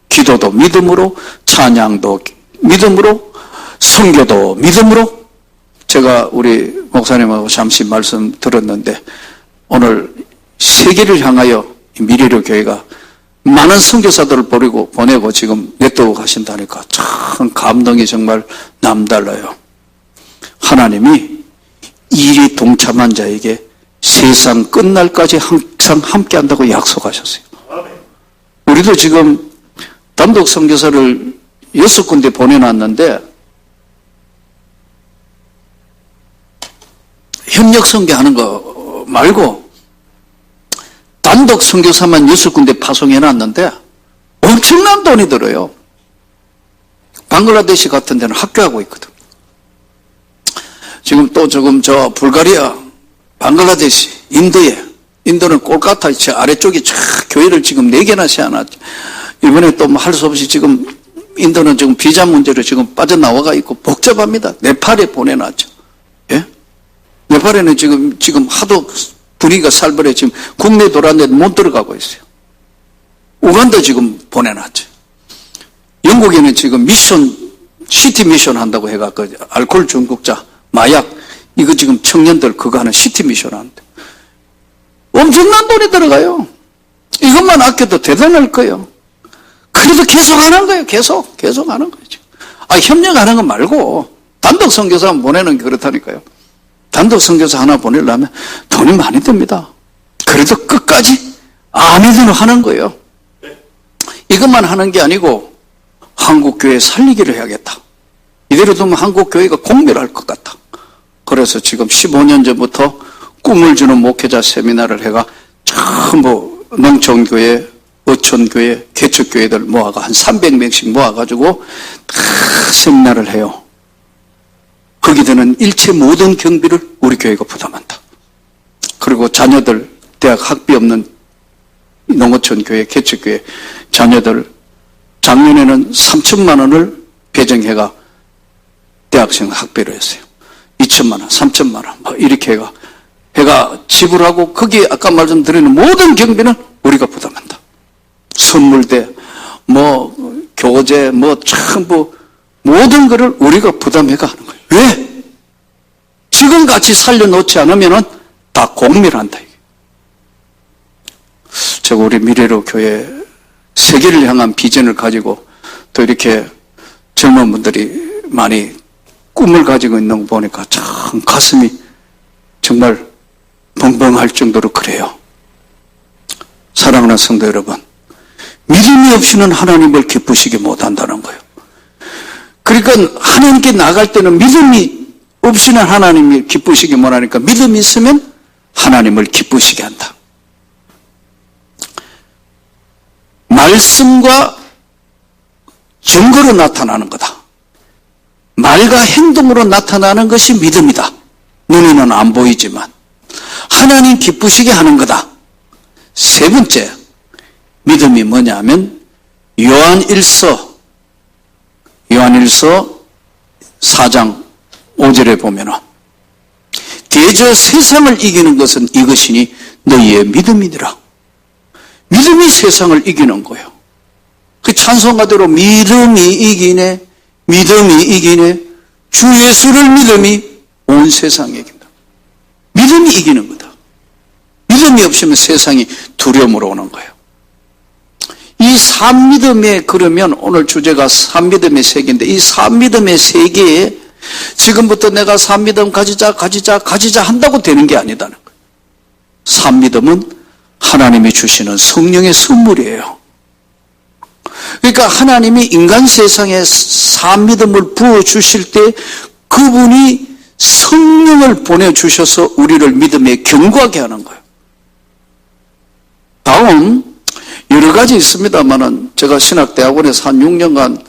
기도도 믿음으로, 찬양도 믿음으로, 선교도 믿음으로. 제가 우리 목사님하고 잠시 말씀 들었는데, 오늘 세계를 향하여 미래로 교회가 많은 선교사들을 보내고 지금 네트워크 하신다니까 참 감동이 정말 남달라요. 하나님이 일이 동참한 자에게 세상 끝날까지 항상 함께 한다고 약속하셨어요. 우리도 지금 단독 선교사를 6군데 보내놨는데, 협력 선교하는 거 말고 단독 선교사만 6군데 파송해놨는데 엄청난 돈이 들어요. 방글라데시 같은 데는 학교하고 있거든. 지금 저 불가리아, 방글라데시, 인도는 꼴까타 아래쪽에 교회를 지금 4개나 세워놨죠. 이번에 또 할 수 없이 지금 인도는 지금 비자 문제로 지금 빠져나와가 있고 복잡합니다. 네팔에 보내놨죠. 예? 네팔에는 지금 하도 분위기가 살벌해 지금 국내 돌았는데 못 들어가고 있어요. 우간다 지금 보내놨죠. 영국에는 지금 시티 미션 한다고 해갖고 알코올 중독자, 마약, 이거 지금 청년들 그거 하는 시티 미션 하는데 엄청난 돈이 들어가요. 이것만 아껴도 대단할 거예요. 그래도 계속 하는 거예요. 계속 하는 거예요. 협력하는 거 말고 단독 선교사 보내는 게 그렇다니까요. 단독 선교사 하나 보내려면 돈이 많이 듭니다. 그래도 끝까지 아멘으로 하는 거예요. 이것만 하는 게 아니고 한국교회 살리기를 해야겠다. 이대로 두면 한국교회가 공멸할 것 같다. 그래서 지금 15년 전부터 꿈을 주는 목회자 세미나를 해가 전부 농촌교회, 어촌교회, 개척교회들 모아가 한 300명씩 모아가지고 다 세미나를 해요. 거기 드는 일체 모든 경비를 우리 교회가 부담한다. 그리고 자녀들, 대학 학비 없는 농어촌 교회, 개척교회 자녀들 작년에는 3천만 원을 배정해가 대학생 학비로 했어요. 2천만 원, 3천만 원, 뭐 이렇게 해가 지불하고 거기에 아까 말씀드리는 모든 경비는 우리가 부담한다. 선물대, 교재, 전부 모든 것을 우리가 부담해가 하는 거예요. 왜? 지금같이 살려놓지 않으면 다 공멸한다. 제가 우리 미래로 교회 세계를 향한 비전을 가지고 또 이렇게 젊은 분들이 많이 꿈을 가지고 있는 거 보니까 참 가슴이 정말 벙벙할 정도로 그래요. 사랑하는 성도 여러분, 믿음이 없이는 하나님을 기쁘시게 못한다는 거예요. 그러니까 하나님께 나갈 때는 믿음이 없이는 하나님을 기쁘시게 못하니까 믿음이 있으면 하나님을 기쁘시게 한다. 말씀과 증거로 나타나는 거다. 말과 행동으로 나타나는 것이 믿음이다. 눈에는 안 보이지만 하나님 기쁘시게 하는 거다. 세 번째, 믿음이 뭐냐면 요한일서 4장 5절에 보면은 대저 세상을 이기는 것은 이것이니 너희의 믿음이니라. 믿음이 세상을 이기는 거예요. 그 찬송가대로 믿음이 이기네, 믿음이 이기네, 주 예수를 믿음이 온 세상에 이긴다. 믿음이 이기는 거다. 믿음이 없으면 세상이 두려움으로 오는 거예요. 이 산믿음에, 그러면 오늘 주제가 산믿음의 세계인데, 이 산믿음의 세계에 지금부터 내가 산믿음 가지자 한다고 되는 게 아니다는 거예요. 산믿음은 하나님이 주시는 성령의 선물이에요. 그러니까 하나님이 인간 세상에 산믿음을 부어주실 때 그분이 성령을 보내주셔서 우리를 믿음에 견고하게 하는 거예요. 다음 여러 가지 있습니다만은 제가 신학대학원에서 한 6년간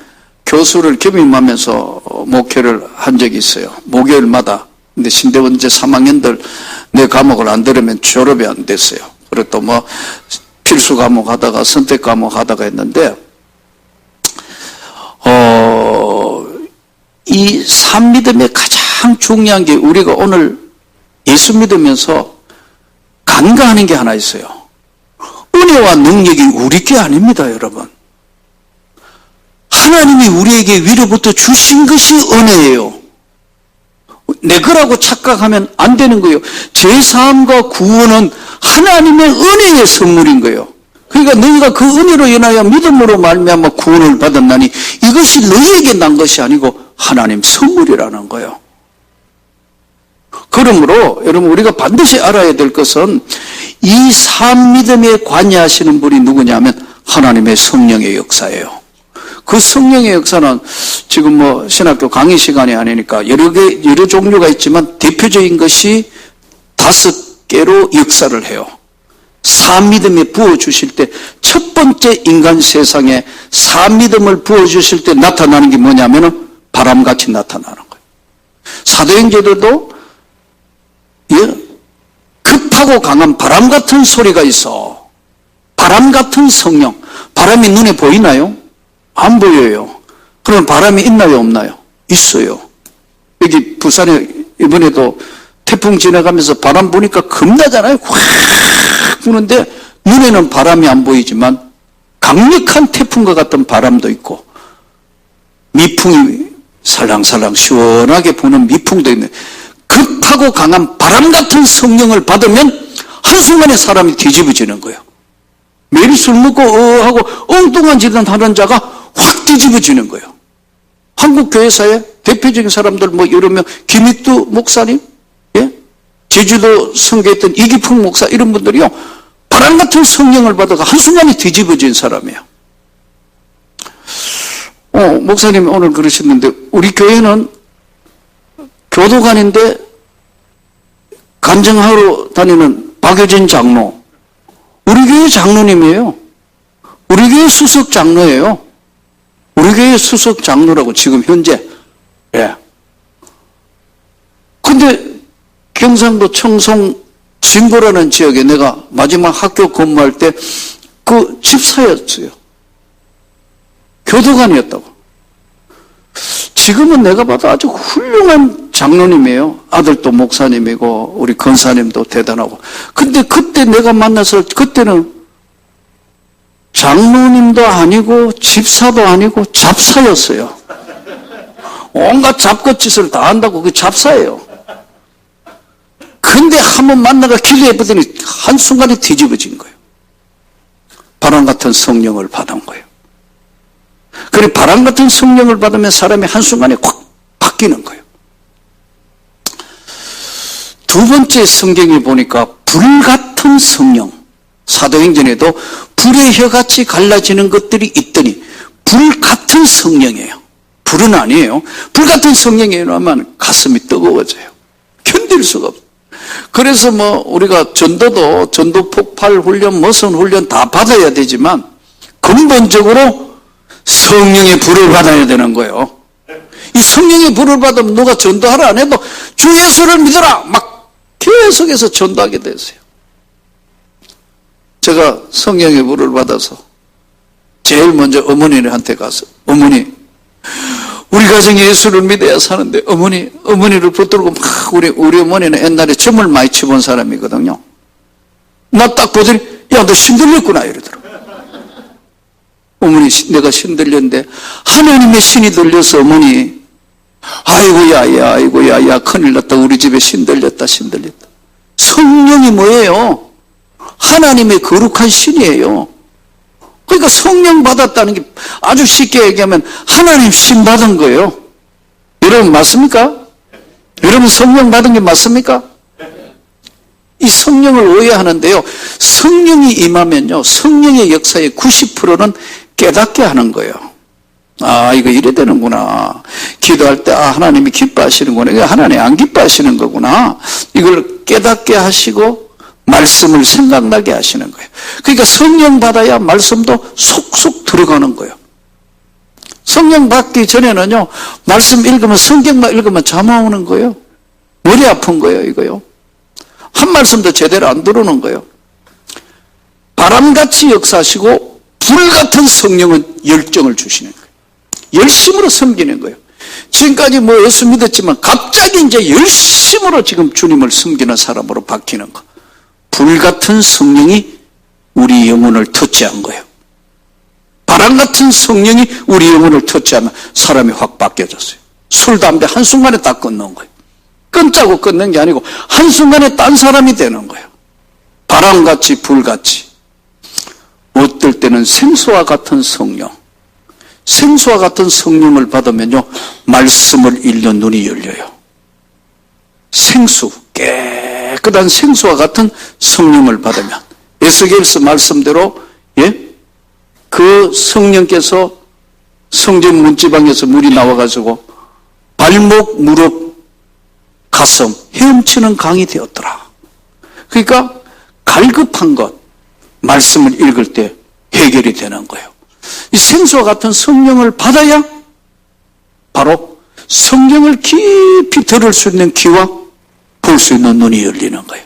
교수를 겸임하면서 목회를 한 적이 있어요. 목요일마다. 근데 신대원제 3학년들 내 과목을 안 들으면 졸업이 안 됐어요. 그리고 또 뭐 필수 과목 하다가 선택 과목 하다가 했는데 이 산믿음의 가장 중요한 게 우리가 오늘 예수 믿으면서 간과하는 게 하나 있어요. 은혜와 능력이 우리 게 아닙니다, 여러분. 하나님이 우리에게 위로부터 주신 것이 은혜예요. 내 거라고 착각하면 안 되는 거예요. 제사함과 구원은 하나님의 은혜의 선물인 거예요. 그러니까 너희가 그 은혜로 인하여 믿음으로 말미암아 구원을 받았나니 이것이 너희에게 난 것이 아니고 하나님 선물이라는 거예요. 그러므로 여러분 우리가 반드시 알아야 될 것은 이 산믿음에 관여하시는 분이 누구냐면 하나님의 성령의 역사예요. 그 성령의 역사는 지금 뭐 신학교 강의 시간이 아니니까 여러 종류가 있지만 대표적인 것이 5개로 역사를 해요. 산믿음에 부어주실 때 첫 번째 인간 세상에 산믿음을 부어주실 때 나타나는 게 뭐냐면은 바람같이 나타나는 거예요. 사도행전에도 급하고 강한 바람 같은 소리가 있어. 바람 같은 성령. 바람이 눈에 보이나요? 안 보여요. 그럼 바람이 있나요, 없나요? 있어요. 여기 부산에 이번에도 태풍 지나가면서 바람 부니까 겁나잖아요. 확 부는데 눈에는 바람이 안 보이지만 강력한 태풍과 같은 바람도 있고 미풍이 살랑살랑 시원하게 부는 미풍도 있는 급하고 강한 바람 같은 성령을 받으면 한순간에 사람이 뒤집어지는 거예요. 매일 술 먹고 하고 엉뚱한 짓을 하는 자가 확 뒤집어지는 거예요. 한국 교회사에 대표적인 사람들 뭐 여러 명, 김익두 목사님, 제주도 선교했던 이기풍 목사 이런 분들이요. 바람 같은 성령을 받아가 한순간에 뒤집어진 사람이에요. 목사님이 오늘 그러셨는데 우리 교회는 교도관인데 간증하러 다니는 박효진 장로, 우리 교회 장로님이에요. 우리 교회 수석 장로예요. 우리 교회 수석 장로라고 지금 현재. 근데 경상도 청송 진보라는 지역에 내가 마지막 학교 근무할 때 그 집사였어요. 교도관이었다고. 지금은 내가 봐도 아주 훌륭한 장로님이에요. 아들도 목사님이고 우리 권사님도 대단하고. 근데 그때 내가 만나서 그때는 장로님도 아니고 집사도 아니고 잡사였어요. 온갖 잡것짓을 다 한다고 그 잡사예요. 근데 한번 만나가 기도해보더니 한순간에 뒤집어진 거예요. 바람 같은 성령을 받은 거예요. 그리고 바람 같은 성령을 받으면 사람이 한순간에 확 바뀌는 거예요. 두 번째 성경에 보니까 불 같은 성령, 사도행전에도 불의 혀같이 갈라지는 것들이 있더니 불 같은 성령이에요. 불은 아니에요. 불 같은 성령이에요 하면 가슴이 뜨거워져요. 견딜 수가 없어요. 그래서 우리가 전도도 전도 폭발 훈련, 무슨 훈련 다 받아야 되지만 근본적으로 성령의 불을 받아야 되는 거예요. 이 성령의 불을 받으면 누가 전도하라 안 해도 주 예수를 믿어라 막 계속해서 전도하게 됐어요. 제가 성령의 불을 받아서 제일 먼저 어머니한테 가서 어머니 우리 가정에 예수를 믿어야 사는데 어머니를 붙들고 막 우리 어머니는 옛날에 점을 많이 쳐본 사람이거든요. 나 딱 보더니 야 너 신들렸구나 이러더라고. 어머니 내가 신들렸는데 하나님의 신이 들려서 어머니 아이고야 큰일 났다 우리 집에 신들렸다. 성령이 뭐예요? 하나님의 거룩한 신이에요. 그러니까 성령 받았다는 게 아주 쉽게 얘기하면 하나님 신 받은 거예요. 여러분 맞습니까? 여러분 성령 받은 게 맞습니까? 이 성령을 오해하는데요. 성령이 임하면요. 성령의 역사의 90%는 깨닫게 하는 거예요. 아 이거 이래 되는구나. 기도할 때 하나님이 기뻐하시는구나. 이거 하나님 안 기뻐하시는 거구나. 이걸 깨닫게 하시고 말씀을 생각나게 하시는 거예요. 그러니까 성령 받아야 말씀도 속속 들어가는 거예요. 성령 받기 전에는요, 말씀 읽으면 성경만 읽으면 잠 오는 거예요. 머리 아픈 거예요, 이거요. 한 말씀도 제대로 안 들어오는 거예요. 바람같이 역사하시고 불같은 성령은 열정을 주시는 거예요. 열심으로 섬기는 거예요. 지금까지 예수 믿었지만 갑자기 이제 열심으로 지금 주님을 섬기는 사람으로 바뀌는 거. 불같은 성령이 우리 영혼을 터치한 거예요. 바람 같은 성령이 우리 영혼을 터치하면 사람이 확 바뀌어졌어요. 술, 담배 한순간에 다 끊는 거예요. 끊자고 끊는 게 아니고 한순간에 딴 사람이 되는 거예요. 바람같이 불같이. 어떨 때는 생수와 같은 성령. 생수와 같은 성령을 받으면요. 말씀을 읽는 눈이 열려요. 생수, 깨끗한 생수와 같은 성령을 받으면 에스겔서 말씀대로 그 성령께서 성전 문지방에서 물이 나와가지고 발목, 무릎, 가슴 헤엄치는 강이 되었더라. 그러니까 갈급한 것 말씀을 읽을 때 해결이 되는 거예요. 이 생수와 같은 성령을 받아야 바로 성령을 깊이 들을 수 있는 귀와 볼 수 있는 눈이 열리는 거예요.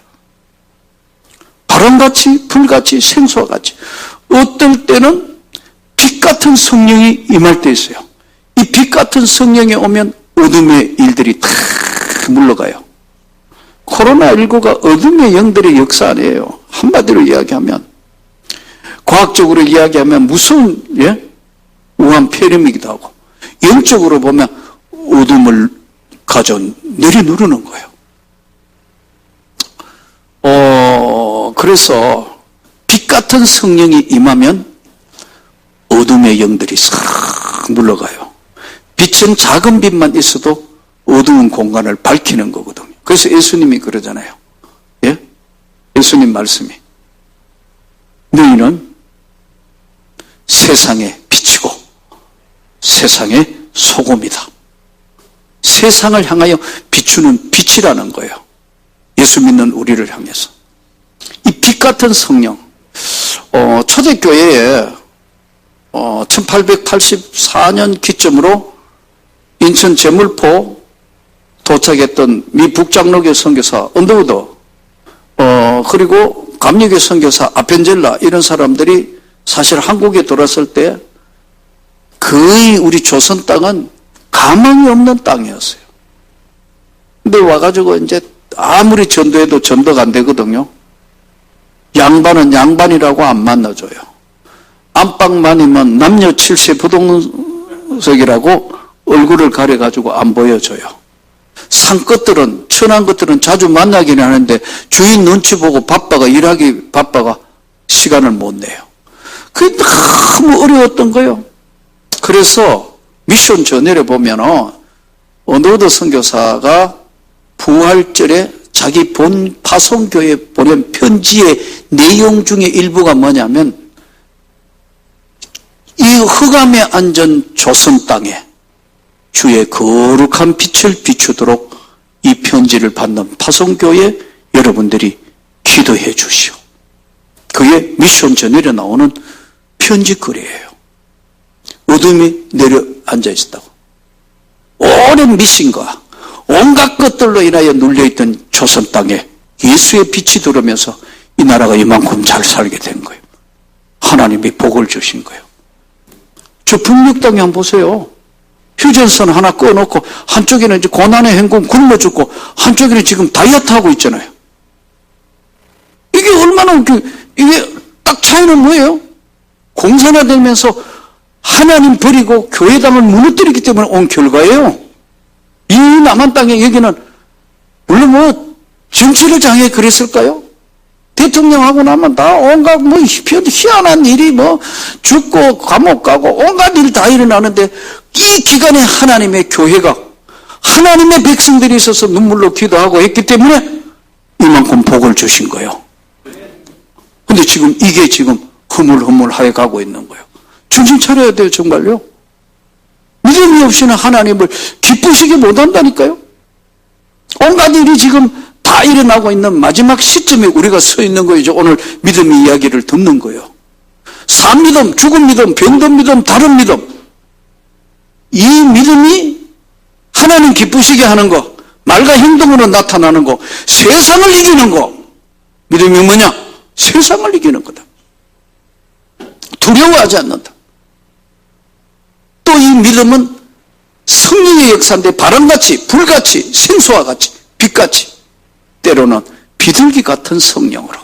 바람같이 불같이 생수와 같이. 어떨 때는 빛 같은 성령이 임할 때 있어요. 이 빛 같은 성령이 오면 어둠의 일들이 다 물러가요. 코로나19가 어둠의 영들의 역사 아니에요. 한마디로 이야기하면 과학적으로 이야기하면 무서운 우한 폐렴이기도 하고 영적으로 보면 어둠을 가져 내려누르는 거예요. 그래서 빛 같은 성령이 임하면 어둠의 영들이 싹 물러가요. 빛은 작은 빛만 있어도 어두운 공간을 밝히는 거거든요. 그래서 예수님이 그러잖아요. 예수님 말씀이 너희는 세상의 빛이고 세상의 소금이다. 세상을 향하여 비추는 빛이라는 거예요. 예수 믿는 우리를 향해서. 이 빛 같은 성령. 초대교회에 1884년 기점으로 인천 제물포 도착했던 미 북장로교 선교사 언더우드 그리고 감리교 선교사 아펜젤라 이런 사람들이 사실 한국에 돌아설 때 거의 우리 조선 땅은 가망이 없는 땅이었어요. 근데 와가지고 이제 아무리 전도해도 전도가 안 되거든요. 양반은 양반이라고 안 만나줘요. 안방만이면 남녀 7세 부동석이라고 얼굴을 가려가지고 안 보여줘요. 산것들은, 천한 것들은 자주 만나기는 하는데 주인 눈치 보고 바빠가 일하기 바빠가 시간을 못 내요. 그게 너무 어려웠던 거예요. 그래서 미션 저널에 보면은 어노드 선교사가 부활절에 자기 본 파송교회에 보낸 편지의 내용 중에 일부가 뭐냐면, 이 흑암에 앉은 조선 땅에 주의 거룩한 빛을 비추도록 이 편지를 받는 파송교회 여러분들이 기도해 주시오. 그게 미션 저널에 나오는 편지글이에요. 어둠이 내려앉아 있었다고. 오랜 미신과 온갖 것들로 인하여 눌려있던 조선 땅에 예수의 빛이 들어오면서 이 나라가 이만큼 잘 살게 된 거예요. 하나님이 복을 주신 거예요. 저 북녘 땅에 한번 보세요. 휴전선 하나 꺼놓고 한쪽에는 이제 고난의 행군 굶어 죽고 한쪽에는 지금 다이어트 하고 있잖아요. 이게 얼마나 이게 딱 차이는 뭐예요? 공산화되면서 하나님 버리고 교회당을 무너뜨리기 때문에 온 결과예요. 이 남한 땅에 여기는 물론 뭐 정치를 장애 그랬을까요? 대통령하고 나면 다 온갖 뭐 희한한 일이 뭐 죽고 감옥 가고 온갖 일 다 일어나는데, 이 기간에 하나님의 교회가 하나님의 백성들이 있어서 눈물로 기도하고 했기 때문에 이만큼 복을 주신 거예요. 근데 지금 이게 지금 흐물흐물하게 가고 있는 거예요. 정신 차려야 돼요, 정말요. 믿음이 없이는 하나님을 기쁘시게 못한다니까요. 온갖 일이 지금 다 일어나고 있는 마지막 시점에 우리가 서 있는 거죠. 오늘 믿음의 이야기를 듣는 거예요. 산 믿음, 죽은 믿음, 병든 믿음, 다른 믿음. 이 믿음이 하나님 기쁘시게 하는 거, 말과 행동으로 나타나는 거, 세상을 이기는 거. 믿음이 뭐냐? 세상을 이기는 거다. 두려워하지 않는다. 또 이 믿음은 성령의 역사인데 바람같이, 불같이, 생수와 같이, 빛같이, 때로는 비둘기 같은 성령으로.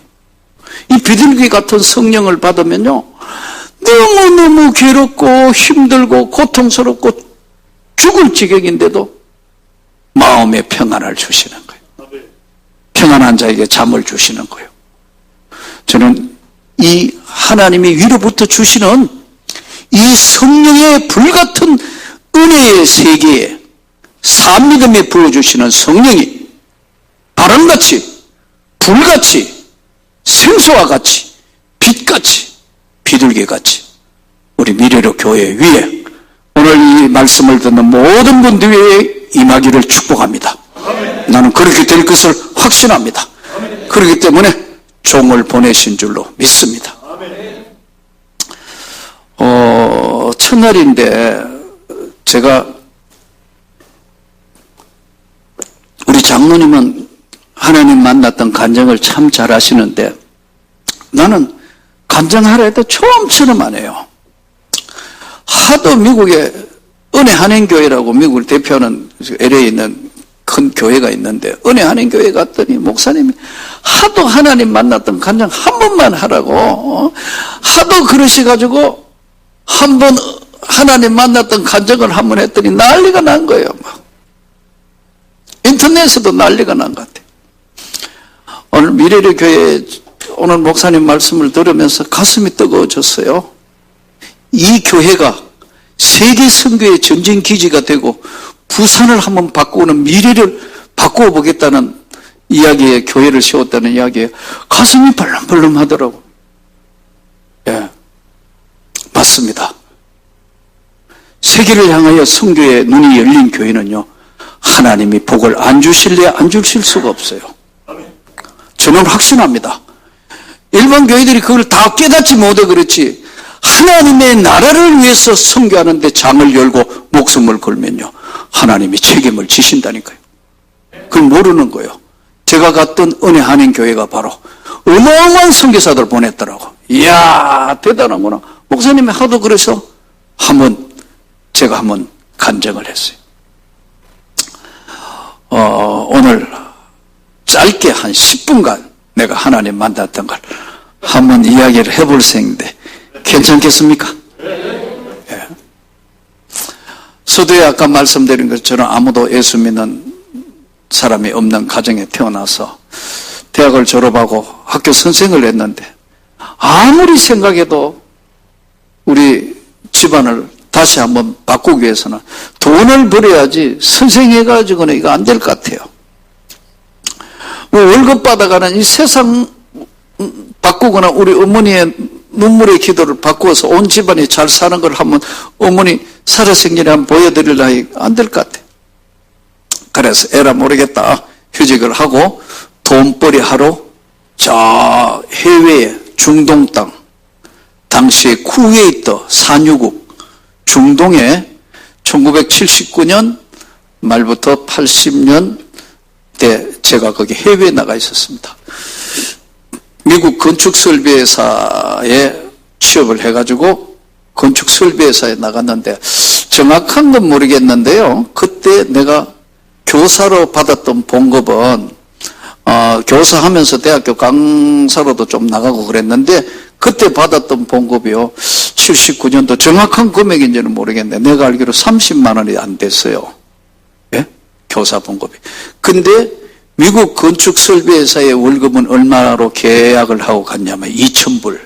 이 비둘기 같은 성령을 받으면요, 너무너무 괴롭고 힘들고 고통스럽고 죽을 지경인데도 마음의 평안을 주시는 거예요. 평안한 자에게 잠을 주시는 거예요. 저는 이 하나님이 위로부터 주시는 이 성령의 불같은 은혜의 세계에 산믿음에 부어주시는 성령이 바람같이, 불같이, 생수와 같이, 빛같이, 비둘기같이 우리 미래로 교회 위에 오늘 이 말씀을 듣는 모든 분들 위에 임하기를 축복합니다. 나는 그렇게 될 것을 확신합니다. 그렇기 때문에 종을 보내신 줄로 믿습니다. 첫날인데 제가, 우리 장로님은 하나님 만났던 간증을 참 잘 하시는데 나는 간증하라 해도 처음처럼 안 해요. 하도 미국에 은혜 한인교회라고 미국을 대표하는 LA에 있는 큰 교회가 있는데, 은혜 한인교회 갔더니 목사님이 하도 하나님 만났던 간증 한 번만 하라고 하도 그러셔가지고 한 번 하나님 만났던 간증을 한 번 했더니 난리가 난 거예요. 막. 인터넷에도 난리가 난 것 같아요. 오늘 미래의 교회 오늘 목사님 말씀을 들으면서 가슴이 뜨거워졌어요. 이 교회가 세계 선교의 전쟁 기지가 되고 부산을 한번 바꾸는 미래를 바꾸어 보겠다는 이야기에 교회를 세웠다는 이야기에 가슴이 벌렁벌렁 하더라고. 예, 맞습니다. 세계를 향하여 선교의 눈이 열린 교회는요, 하나님이 복을 안 주실래 안 주실 수가 없어요. 저는 확신합니다. 일반 교회들이 그걸 다 깨닫지 못해 그렇지, 하나님의 나라를 위해서 선교하는 데 장을 열고 목숨을 걸면요, 하나님이 책임을 지신다니까요. 그걸 모르는 거예요. 제가 갔던 은혜 한인 교회가 바로 어마어마한 선교사들 보냈더라고. 이야, 대단하구나. 목사님이 하도 그래서 제가 한번 간증을 했어요. 오늘 짧게 한 10분간 내가 하나님 만났던 걸 한번 이야기를 해볼 생인데 괜찮겠습니까? 예. 서두에 아까 말씀드린 것처럼 아무도 예수 믿는 사람이 없는 가정에 태어나서 대학을 졸업하고 학교 선생을 했는데, 아무리 생각해도 우리 집안을 다시 한번 바꾸기 위해서는 돈을 벌어야지 선생해가지고는 이거 안 될 것 같아요. 뭐 월급 받아가는 이 세상 바꾸거나 우리 어머니의 눈물의 기도를 바꾸어서 온 집안이 잘 사는 걸 한번 어머니 살아생전에 한번 보여드릴라 안 될 것 같아요. 그래서 에라 모르겠다 휴직을 하고 돈벌이 하러 저 해외에 중동 땅, 당시에 쿠웨이트 산유국 중동에 1979년 말부터 80년 때 제가 거기 해외에 나가 있었습니다. 미국 건축설비회사에 취업을 해가지고 건축설비회사에 나갔는데 정확한 건 모르겠는데요. 그때 내가 교사로 받았던 봉급은 교사하면서 대학교 강사로도 좀 나가고 그랬는데 그때 받았던 봉급이요. 79년도 정확한 금액인지는 모르겠는데 내가 알기로 30만 원이 안 됐어요. 예? 교사 봉급이. 근데 미국 건축설비회사의 월급은 얼마로 계약을 하고 갔냐면 2,000불.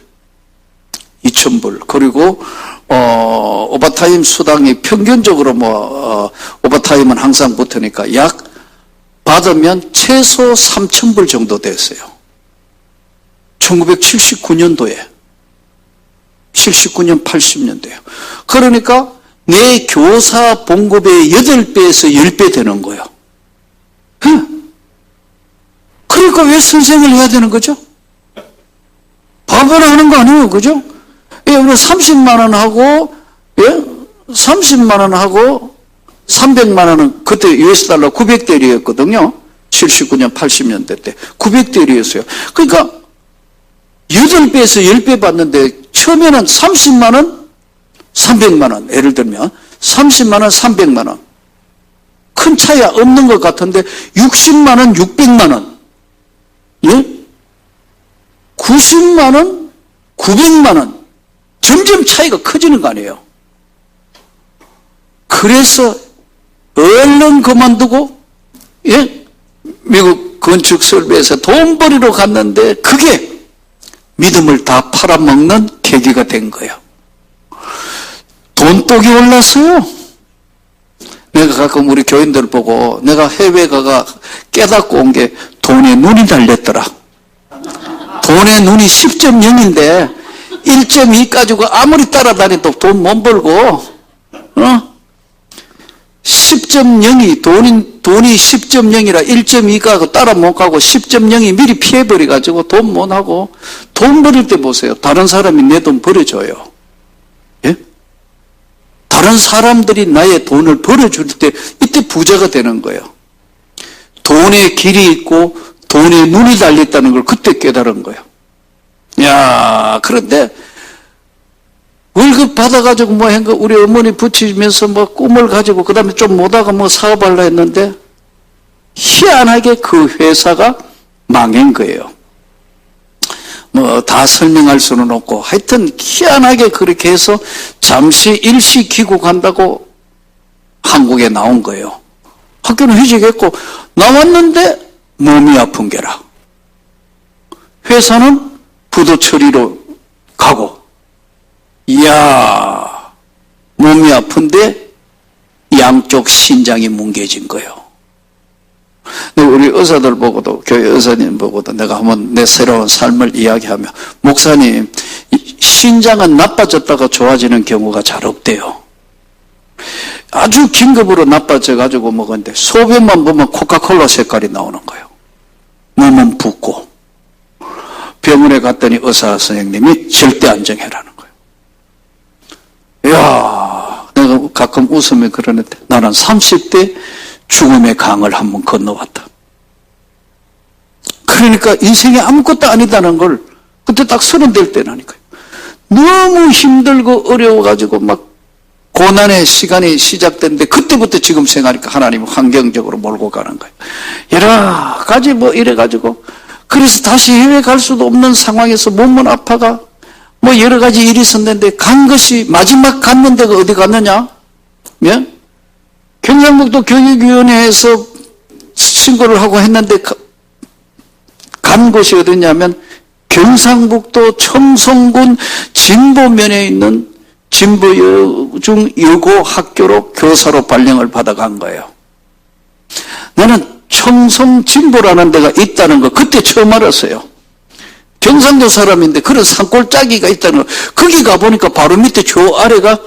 2,000불. 그리고 오버타임 수당이 평균적으로 오버타임은 항상 붙으니까 약 받으면 최소 3,000불 정도 됐어요. 1979년도에. 79년, 80년도에요. 그러니까 내 교사 봉급의 8배에서 10배 되는 거예요. 그러니까 왜 선생을 해야 되는 거죠? 바보라 하는 거 아니에요, 그죠? 예, 우리 30만 원 하고, 예? 30만 원 하고, 300만 원은 그때 US 달러 900대리였거든요. 79년, 80년대 때. 900대리였어요. 그러니까, 8배에서 10배 받는데, 처음에는 30만 원, 300만 원. 예를 들면, 30만 원, 300만 원. 큰 차이 없는 것 같은데, 60만 원, 600만 원. 예? 90만 원, 900만 원. 점점 차이가 커지는 거 아니에요. 그래서 얼른 그만두고 예? 미국 건축설비에서 돈 벌이러 갔는데 그게 믿음을 다 팔아먹는 계기가 된 거예요. 돈독이 올랐어요. 내가 가끔 우리 교인들 보고 내가 해외 가가 깨닫고 온 게 돈에 눈이 달렸더라. 돈에 눈이 10.0인데 1.2 가지고 아무리 따라다녀도 돈 못 벌고 10.0이 돈이 10.0이라 1.2가 따라 못 가고 10.0이 미리 피해버려가지고 돈 못 하고 돈 벌일 때 보세요. 다른 사람이 내 돈 벌어줘요. 예? 다른 사람들이 나의 돈을 벌어줄 때 이때 부자가 되는 거예요. 돈에 길이 있고 돈에 눈이 달렸다는 걸 그때 깨달은 거예요. 야, 그런데 월급 받아가지고 뭐 한 거 우리 어머니 붙이면서 뭐 꿈을 가지고 그 다음에 좀 못하가 뭐 사업하려 했는데 희한하게 그 회사가 망한 거예요. 뭐 다 설명할 수는 없고 하여튼 희한하게 그렇게 해서 잠시 일시 귀국한다고 한국에 나온 거예요. 학교는 휴직했고 나왔는데 몸이 아픈 게라. 회사는 부도 처리로 가고 이야 몸이 아픈데 양쪽 신장이 뭉개진 거예요. 우리 의사들 보고도 교회 의사님 보고도 내가 한번 내 새로운 삶을 이야기하며 목사님 신장은 나빠졌다가 좋아지는 경우가 잘 없대요. 아주 긴급으로 나빠져가지고 먹었는데 소변만 보면 코카콜라 색깔이 나오는 거예요. 몸은 붓고 병원에 갔더니 의사 선생님이 절대 안정해라는 거예요. 이야, 내가 가끔 웃으면 그러는데 나는 30대 죽음의 강을 한번 건너왔다. 그러니까 인생이 아무것도 아니다는 걸 그때 딱 30 될 때라니까요. 너무 힘들고 어려워가지고 막 고난의 시간이 시작됐는데 그때부터 지금 생각하니까 하나님은 환경적으로 몰고 가는 거예요. 여러 가지 뭐 이래가지고 그래서 다시 해외 갈 수도 없는 상황에서 몸은 아파가 뭐 여러 가지 일이 있었는데 간 것이 마지막 갔는 데가 어디 갔느냐? 예? 경상북도 교육위원회에서 신고를 하고 했는데 간 곳이 어디냐면 경상북도 청송군 진보면에 있는 진보여중 여고 학교로 교사로 발령을 받아간 거예요. 나는 청송 진보라는 데가 있다는 거 그때 처음 알았어요. 경상도 사람인데 그런 산골짜기가 있다는 거. 거기 가보니까 바로 밑에 저 아래가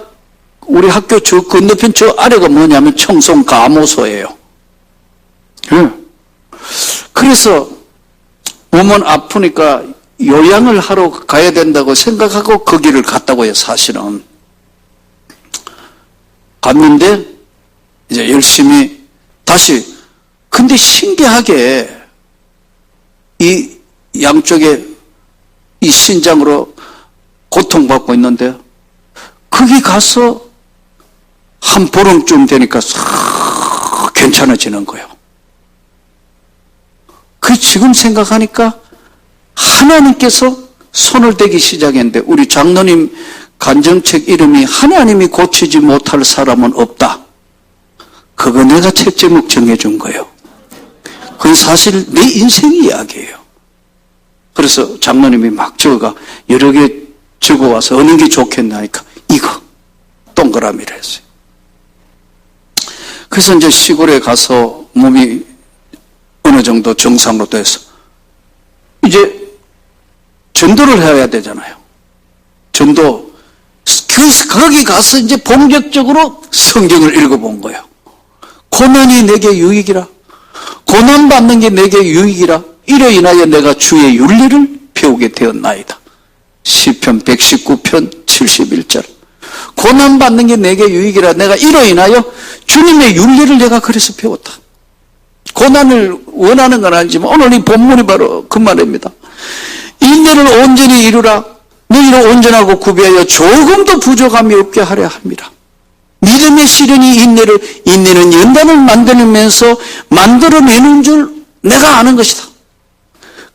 우리 학교 저 건너편 저 아래가 뭐냐면 청송 가모소예요. 그래서 몸은 아프니까 요양을 하러 가야 된다고 생각하고 거기를 갔다고 해요. 사실은 갔는데 이제 열심히 다시. 근데 신기하게 이 양쪽에 이 신장으로 고통받고 있는데 거기 가서 한 보름쯤 되니까 싹 괜찮아지는 거예요. 그 지금 생각하니까 하나님께서 손을 대기 시작했는데 우리 장로님 간증책 이름이 하나님이 고치지 못할 사람은 없다. 그거 내가 책 제목 정해준 거예요. 그건 사실 내 인생 이야기예요. 그래서 장로님이 막 적어가 여러 개 적어와서 어느 게 좋겠나 하니까 이거 동그라미를 했어요. 그래서 이제 시골에 가서 몸이 어느 정도 정상으로 돼서 이제 전도를 해야 되잖아요. 전도. 그래서 거기 가서 이제 본격적으로 성경을 읽어본 거예요. 고난이 내게 유익이라. 고난받는 게 내게 유익이라. 이로 인하여 내가 주의 윤리를 배우게 되었나이다. 시편 119편 71절. 고난받는 게 내게 유익이라. 내가 이로 인하여 주님의 윤리를 내가 그래서 배웠다. 고난을 원하는 건 아니지만 오늘 이 본문이 바로 그 말입니다. 인내를 온전히 이루라. 너희를 온전하고 구비하여 조금도 부족함이 없게 하려 합니다. 믿음의 시련이 인내는 연단을 만들면서 만들어내는 줄 내가 아는 것이다.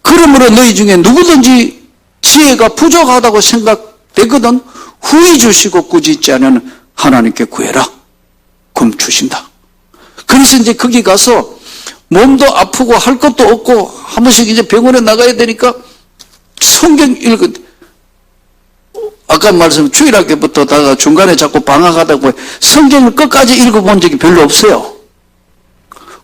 그러므로 너희 중에 누구든지 지혜가 부족하다고 생각되거든 후히 주시고 꾸짖지 않으면 하나님께 구해라. 그럼 주신다. 그래서 이제 거기 가서 몸도 아프고 할 것도 없고 한 번씩 이제 병원에 나가야 되니까 성경 읽어. 아까 말씀 주일학교부터 다가 중간에 자꾸 방학하다고 성경을 끝까지 읽어본 적이 별로 없어요.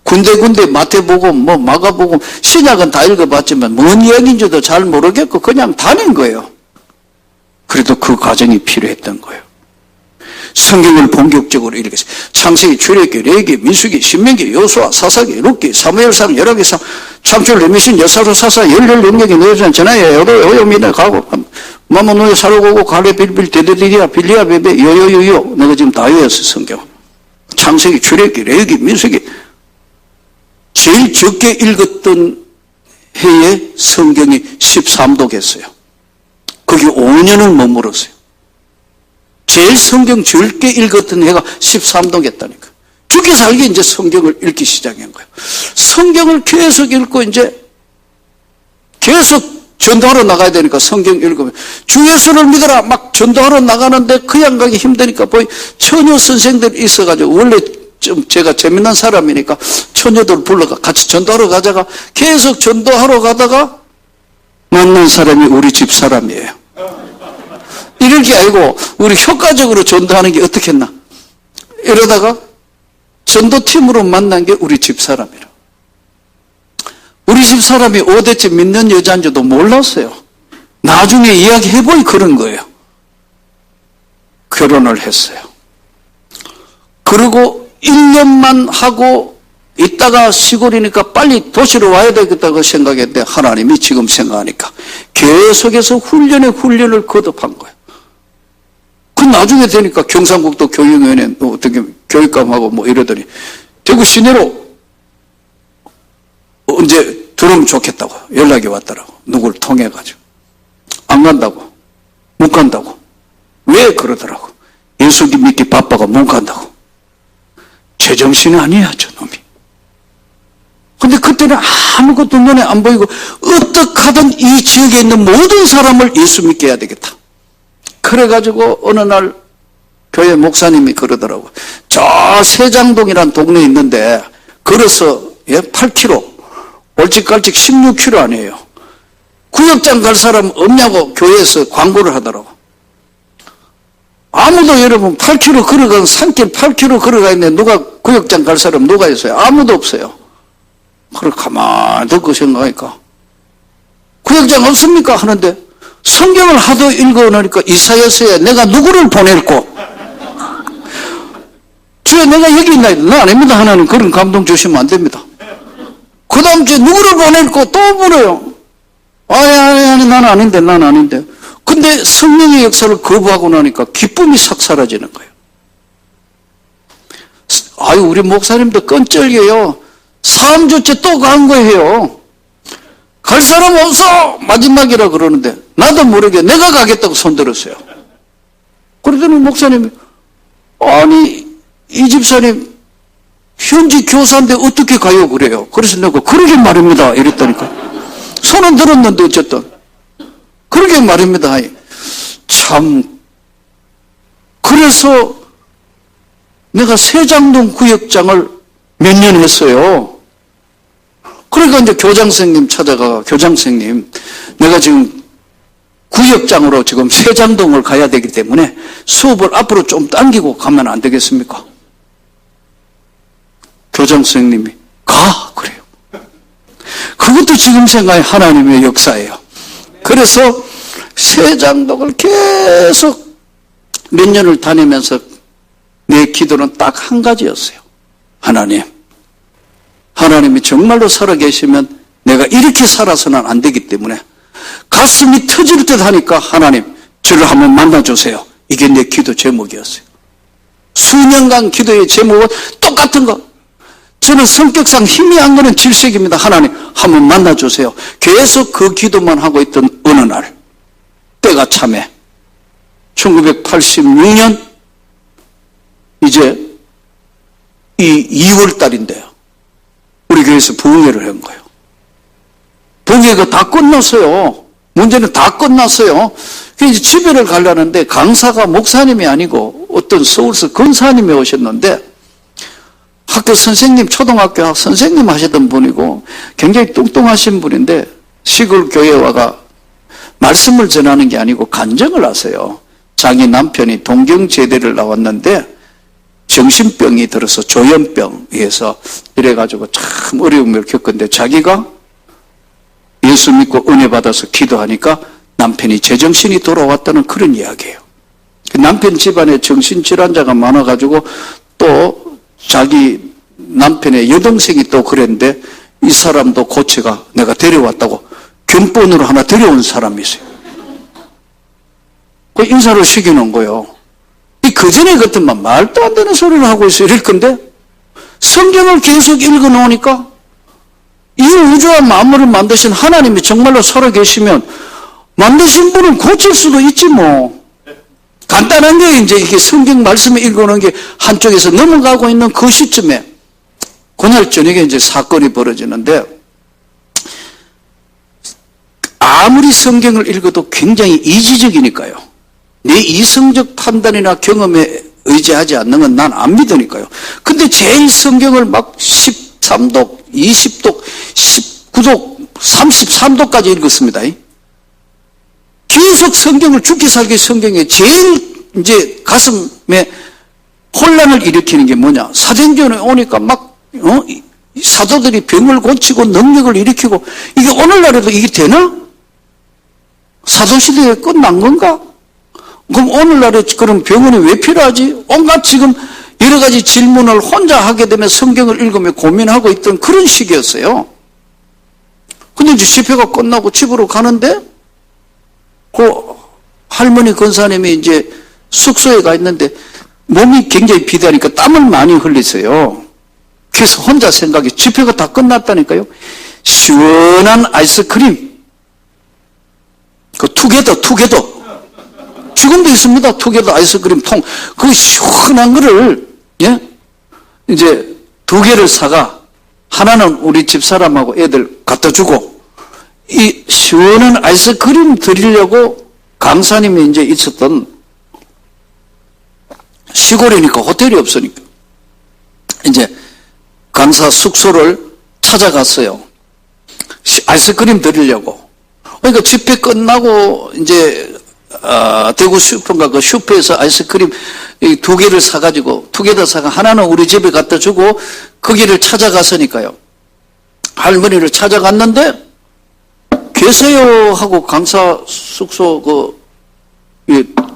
군데군데 마태복음, 마가복음, 신약은 다 읽어봤지만 뭔 이야기인지도 잘 모르겠고 그냥 다닌 거예요. 그래도 그 과정이 필요했던 거예요. 성경을 본격적으로 읽었어요. 창세기, 출애굽기, 레위기, 민수기, 신명기, 여호수아, 사사기, 룻기, 사무엘상, 열왕기상, 창출, 레미신, 여사로, 사사, 열렬 능력이 너희는 전하여 여호미나 가고 마모노에 사로고고 갈레 빌빌 데데디리아 빌리아 베베 요요요요 내가 지금 다 외웠어 성경. 창세기, 출애굽기, 레위기, 민수기. 제일 적게 읽었던 해에 성경이 13독했어요. 거기 5년을 머물었어요. 제일 성경 적게 읽었던 해가 13독했다니까. 죽게 살게 이제 성경을 읽기 시작한 거예요. 성경을 계속 읽고 이제 계속 전도하러 나가야 되니까 성경 읽으면 주 예수를 믿어라 막 전도하러 나가는데 그 양각이 힘드니까 처녀 선생들이 있어가지고 원래 좀 제가 재밌는 사람이니까 처녀들 불러가 같이 전도하러 가자가 계속 전도하러 가다가 만난 사람이 우리 집 사람이에요. 이럴 게 아니고 우리 효과적으로 전도하는 게 어떻겠나 이러다가 전도팀으로 만난 게 우리 집 사람이라. 우리 집 사람이 5대째 믿는 여자인지도 몰랐어요. 나중에 이야기해보니 그런 거예요. 결혼을 했어요. 그리고 1년만 하고 있다가 시골이니까 빨리 도시로 와야 되겠다고 생각했는데 하나님이 지금 생각하니까 계속해서 훈련을 거듭한 거예요. 그 나중에 되니까 경상북도 교육위원회 어떻게 교육감하고 이러더니 대구 시내로 언제 들어오면 좋겠다고 연락이 왔더라고. 누굴 통해가지고. 안 간다고. 못 간다고. 왜 그러더라고. 예수 믿기 바빠가 못 간다고. 제정신이 아니야 저놈이. 근데 그때는 아무것도 눈에 안 보이고 어떻게 하든 이 지역에 있는 모든 사람을 예수 믿게 해야 되겠다. 그래가지고 어느 날 교회 목사님이 그러더라고. 저 세장동이라는 동네에 있는데 걸어서 8km 올직갈직 16km 아니에요. 구역장 갈 사람 없냐고 교회에서 광고를 하더라고. 아무도 여러분 8km 걸어간 산길 8km 걸어가 있는데 누가 구역장 갈 사람 누가 있어요? 아무도 없어요. 그걸 가만히 듣고 생각하니까 구역장 없습니까? 하는데 성경을 하도 읽어놓으니까 이사야서에 내가 누구를 보낼꼬? 주여 내가 여기 있나? 나 아닙니다. 하나님 그런 감동 주시면 안 됩니다. 그 다음 주에 누구를 보낼꼬? 또 물어요. 아니 난 아닌데. 근데 성령의 역사를 거부하고 나니까 기쁨이 싹 사라지는 거예요. 아유 우리 목사님도 끈질겨요. 3주째 또 간 거예요. 갈 사람 없어 마지막이라 그러는데 나도 모르게 내가 가겠다고 손들었어요. 그러더니 목사님이 아니 이 집사님 현지 교사인데 어떻게 가요 그래요. 그래서 내가 그러게 말입니다 이랬다니까. 손은 들었는데 어쨌든 그러게 말입니다. 참 그래서 내가 세장동 구역장을 몇 년 했어요. 그러니까 이제 교장선생님 찾아가 교장선생님 내가 지금 구역장으로 지금 세장동을 가야 되기 때문에 수업을 앞으로 좀 당기고 가면 안 되겠습니까? 교장선생님이 가 그래요. 그것도 지금 생각에 하나님의 역사예요. 그래서 세장동을 계속 몇 년을 다니면서 내 기도는 딱 한 가지였어요. 하나님이 정말로 살아계시면 내가 이렇게 살아서는 안 되기 때문에 가슴이 터질 듯 하니까 하나님 저를 한번 만나주세요. 이게 내 기도 제목이었어요. 수년간 기도의 제목은 똑같은 거. 저는 성격상 힘이 안 가는 질색입니다. 하나님 한번 만나주세요. 계속 그 기도만 하고 있던 어느 날 때가 참해 1986년 이제 이 2월 달인데요. 우리 교회에서 부흥회를 한 거예요. 부흥회가 다 끝났어요. 문제는 다 끝났어요. 그래서 이제 집회를 가려는데 강사가 목사님이 아니고 어떤 서울서 권사님이 오셨는데 학교 선생님, 초등학교 선생님 하시던 분이고 굉장히 뚱뚱하신 분인데 시골 교회에 와가 말씀을 전하는 게 아니고 간증을 하세요. 자기 남편이 동경제대를 나왔는데 정신병이 들어서 조현병에서 이래가지고 참 어려움을 겪었는데 자기가 예수 믿고 은혜 받아서 기도하니까 남편이 제정신이 돌아왔다는 그런 이야기예요. 남편 집안에 정신질환자가 많아가지고 또 자기 남편의 여동생이 또 그랬는데 이 사람도 고쳐가 내가 데려왔다고 견본으로 하나 데려온 사람이 있어요. 그 인사를 시키는 거예요. 그 전에 같으면 말도 안 되는 소리를 하고 있어요. 이럴 건데 성경을 계속 읽어 놓으니까 이 우주와 만물을 만드신 하나님이 정말로 살아계시면 만드신 분은 고칠 수도 있지 뭐. 간단한 게 이제 이렇게 성경 말씀을 읽어 놓은 게 한쪽에서 넘어가고 있는 그 시점에 그날 저녁에 이제 사건이 벌어지는데 아무리 성경을 읽어도 굉장히 이지적이니까요. 내 이성적 판단이나 경험에 의지하지 않는 건 난 안 믿으니까요. 근데 제일 성경을 막 13독, 20독, 19독, 33독까지 읽었습니다. 계속 성경을 죽기 살기 성경에 제일 이제 가슴에 혼란을 일으키는 게 뭐냐. 사도행전에 오니까 막 사도들이 병을 고치고 능력을 일으키고 이게 오늘날에도 이게 되나? 사도시대에 끝난 건가? 그럼 오늘날에 그런 병원이 왜 필요하지? 온갖 지금 여러 가지 질문을 혼자 하게 되면 성경을 읽으며 고민하고 있던 그런 시기였어요. 근데 이제 집회가 끝나고 집으로 가는데 그 할머니 권사님이 이제 숙소에 가 있는데 몸이 굉장히 비대하니까 땀을 많이 흘리세요. 그래서 혼자 생각해. 집회가 다 끝났다니까요. 시원한 아이스크림. 그 투게더. 지금도 있습니다. 투게더 아이스크림 통. 그 시원한 거를, 예? 이제 2개를 사가, 하나는 우리 집사람하고 애들 갖다 주고, 이 시원한 아이스크림 드리려고 강사님이 이제 있었던 시골이니까 호텔이 없으니까, 이제 강사 숙소를 찾아갔어요. 아이스크림 드리려고. 그러니까 집회 끝나고 이제 대구 슈퍼인가 그 슈퍼에서 아이스크림 2개를 사가지고 2개 더 사가 하나는 우리 집에 갖다 주고 거기를 찾아갔으니까요. 할머니를 찾아갔는데 계세요 하고 강사 숙소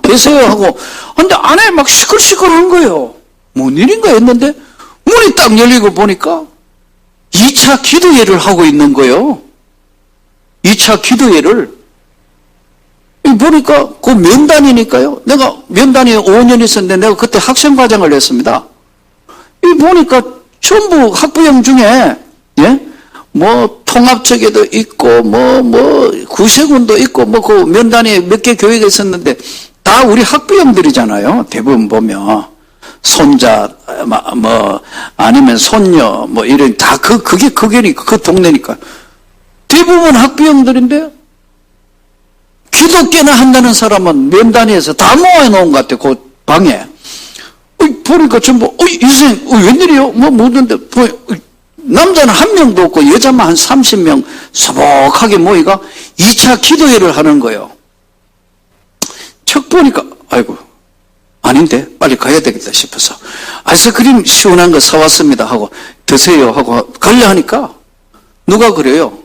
계세요 하고 근데 안에 막 시끌시끌한 거예요. 뭔 일인가 했는데 문이 딱 열리고 보니까 2차 기도회를 하고 있는 거예요. 2차 기도회를 보니까 그 면단이니까요. 내가 면단이 5년 있었는데 내가 그때 학생과장을 했습니다. 이 보니까 전부 학부형 중에 뭐 통합적에도 있고 뭐 구세군도 있고 뭐 그 면단에 몇 개 교회가 있었는데 다 우리 학부형들이잖아요. 대부분 보면 손자 뭐 아니면 손녀 뭐 이런 다 그게 그 동네니까 대부분 학부형들인데 기독교나 한다는 사람은 면단위에서 다 모아놓은 것 같아 그 방에. 보니까 전부 이생 웬일이요? 뭐 묻는데 남자는 한 명도 없고 여자만 한 30명 소복하게 모이가 2차 기도회를 하는 거예요. 척 보니까 아이고 아닌데 빨리 가야 되겠다 싶어서 아이스크림 시원한 거 사왔습니다 하고 드세요 하고 가려 하니까 누가 그래요?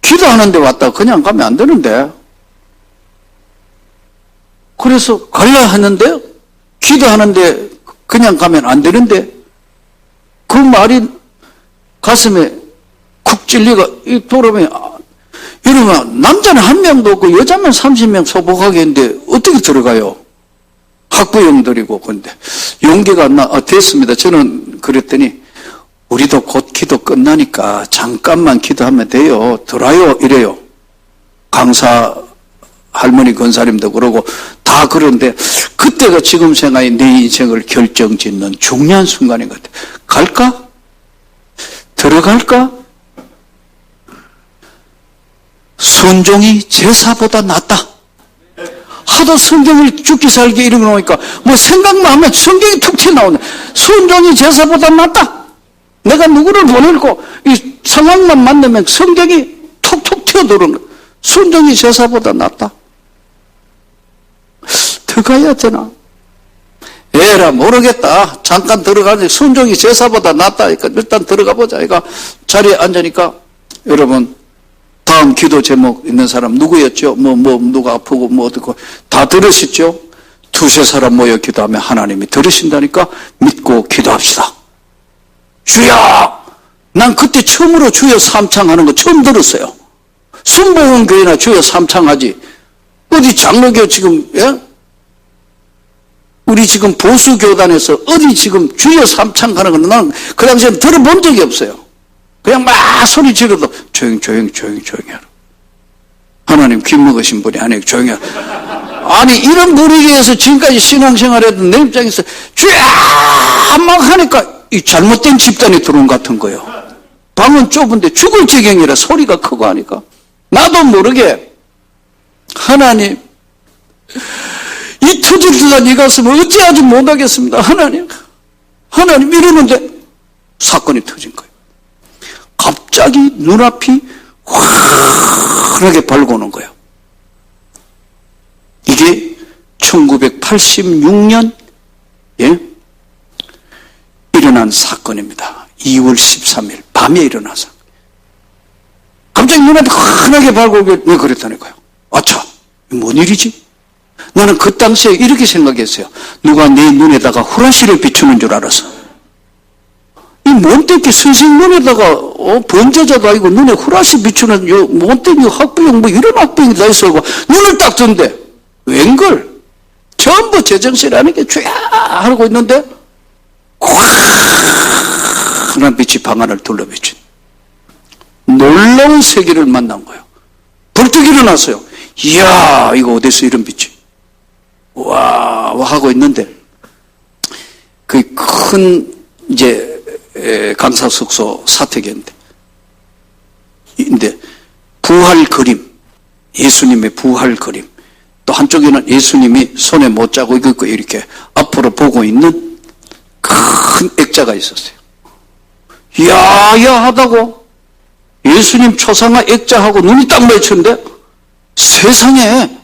기도하는데 왔다 그냥 가면 안 되는데 그래서 가려 하는데 기도하는데 그냥 가면 안 되는데 그 말이 가슴에 쿡 찔리가 돌아보면 여러분 남자는 한 명도 없고 여자만 30명 소복하게 했는데 어떻게 들어가요? 학부형들이고 근데 용기가 안 됐습니다. 저는 그랬더니 우리도 곧 기도 끝나니까 잠깐만 기도하면 돼요. 들어요 이래요. 강사 할머니 권사님도 그러고 다 그런데 그때가 지금 생각에 내 인생을 결정짓는 중요한 순간인 것 같아요. 갈까? 들어갈까? 순종이 제사보다 낫다. 하도 성경을 죽기 살기 읽어놓으니까 뭐 생각만 하면 성경이 툭 튀어나오네. 순종이 제사보다 낫다. 내가 누구를 보내고 이 상황만 만나면 성경이 톡톡 튀어들어오는 거야. 순종이 제사보다 낫다. 들어가야 되나? 에라 모르겠다. 잠깐 들어가는데 순종이 제사보다 낫다니까 일단 들어가 보자. 그러니까 자리에 앉으니까 여러분 다음 기도 제목 있는 사람 누구였죠? 누가 아프고 뭐 어떻고 다 들으셨죠? 두세 사람 모여 기도하면 하나님이 들으신다니까 믿고 기도합시다. 주여! 난 그때 처음으로 주여 삼창하는 거 처음 들었어요. 순복음교회나 주여 삼창하지. 어디 장로교 지금 우리 지금 보수교단에서 어디 지금 주여 삼창하는 건 나는 그 당시에 들어본 적이 없어요. 그냥 막 소리 지르도 조용히 하라. 하나님 귀 먹으신 분이 아니에요. 조용히 하라. 아니 이런 분위기에서 지금까지 신앙생활해도 내 입장에서 주여 막 하니까 이 잘못된 집단이 들어온 것 같은 거예요. 방은 좁은데 죽을 지경이라 소리가 크고 하니까 나도 모르게 하나님 이 터질듯한 이 가슴을 어찌하지 못하겠습니다. 하나님 이러는데 사건이 터진 거예요. 갑자기 눈앞이 환하게 밝아오는 거예요. 이게 1986년 일어난 사건입니다. 2월 13일 밤에 일어나서 갑자기 눈앞이 환하게 밝아오게 왜 그랬다니까요. 아차 뭔 일이지? 나는 그 당시에 이렇게 생각했어요. 누가 내 눈에다가 후라시를 비추는 줄 알았어. 이 못되게 선생 눈에다가 번제자도 아니고 눈에 후라시 비추는 못되게 학부형 뭐 이런 학부형이 다 있어고 눈을 딱 떴는데 웬걸 전부 제정신이라는 게 쥐야 하고 있는데 환한 빛이 방 안을 둘러비친 놀라운 세계를 만난 거예요. 벌떡 일어났어요. 이야 이거 어디서 이런 빛이 와 하고 있는데 그 큰 이제 강사 숙소 사택이었는데 부활 그림 예수님의 부활 그림 또 한쪽에는 예수님이 손에 못 자고 이렇게 앞으로 보고 있는 큰 액자가 있었어요. 야야 하다고 예수님 초상화 액자하고 눈이 딱 마주쳤는데 세상에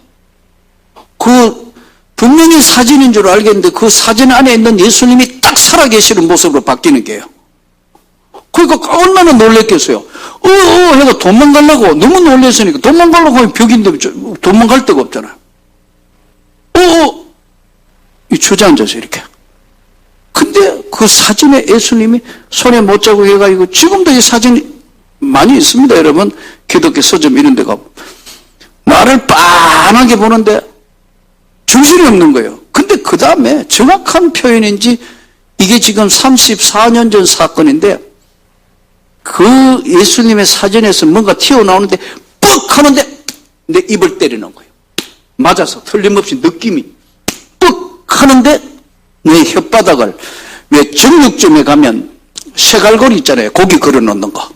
분명히 사진인 줄 알겠는데 그 사진 안에 있는 예수님이 딱 살아계시는 모습으로 바뀌는 게요. 그러니까 얼마나 놀랬겠어요. 해가 도망가려고 너무 놀랬으니까 도망가려고 하면 벽인데 도망갈 데가 없잖아요. 이 주저앉아서 이렇게. 근데 그 사진에 예수님이 손에 못 잡고 해가지고 지금도 이 사진이 많이 있습니다. 여러분 기독교 서점 이런 데 가고 나를 빤하게 보는데 정신이 없는 거예요. 근데 그 다음에 정확한 표현인지 이게 지금 34년 전 사건인데 그 예수님의 사진에서 뭔가 튀어나오는데 뻑 하는데 내 입을 때리는 거예요. 맞아서 틀림없이 느낌이 뻑 하는데 내 혓바닥을 왜 정육점에 가면 쇠갈고리 있잖아요. 고기 걸어 놓는 거.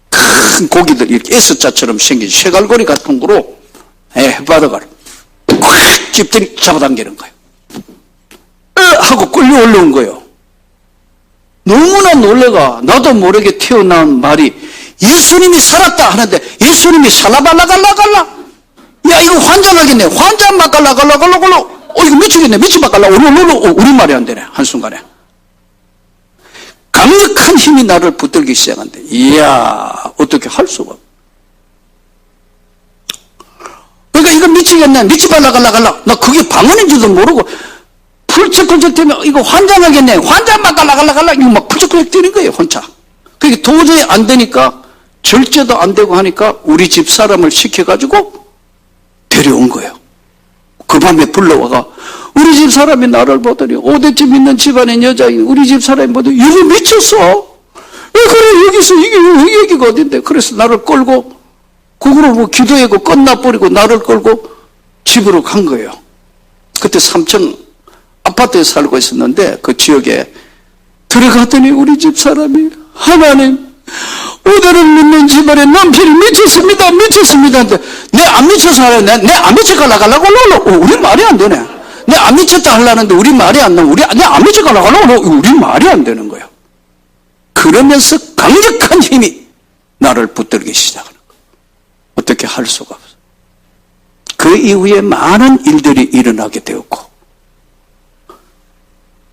큰 고기들 이렇게 S자처럼 생긴 쇠갈고리 같은 거로 혓바닥을 꽉 잡아당기는 거예요. 하고 끌려 올라온 거예요. 너무나 놀래가 나도 모르게 튀어나온 말이 예수님이 살았다 하는데 예수님이 살라발라갈라갈라 야 이거 환장하겠네. 환장 막갈라갈라갈라갈라 이거 미치겠네. 미치막갈라 우리 말이 안 되네. 한순간에 강력한 힘이 나를 붙들기 시작한대. 이야 어떻게 할 수가 없어. 그러니까 이거 미치겠네. 미치발라갈라갈라 나 그게 방언인지도 모르고 펄쩍펄쩍 뛰면 이거 환장하겠네. 환장 막 갈라갈라갈라 이거 막 펄쩍펄쩍 뛰는 거예요 혼자. 그게 도저히 안 되니까 절제도 안 되고 하니까 우리 집 사람을 시켜가지고 데려온 거예요. 그 밤에 불러와가 우리 집 사람이 나를 보더니 5대쯤 있는 집안의 여자인 우리 집 사람이 보더니 이거 미쳤어. 왜 그래 여기서 이게 여기가 어딘데. 그래서 나를 끌고 그거로 뭐 기도하고 끝나버리고 나를 끌고 집으로 간 거예요. 그때 3층 아파트에 살고 있었는데 그 지역에 들어갔더니 우리 집 사람이 하나님 오늘을 믿는 집안에 남편이 미쳤습니다. 미쳤습니다. 내 안 미쳐서 하려 내 안 미쳐가 나가려고 우리 말이 안 되네. 내 안 미쳤다 하려는데 우리 말이 안 나오고 내 안 미쳐가 나가려고 우리 말이 안 되는 거예요. 그러면서 강력한 힘이 나를 붙들기 시작하는 거예요. 어떻게 할 수가 없어. 그 이후에 많은 일들이 일어나게 되었고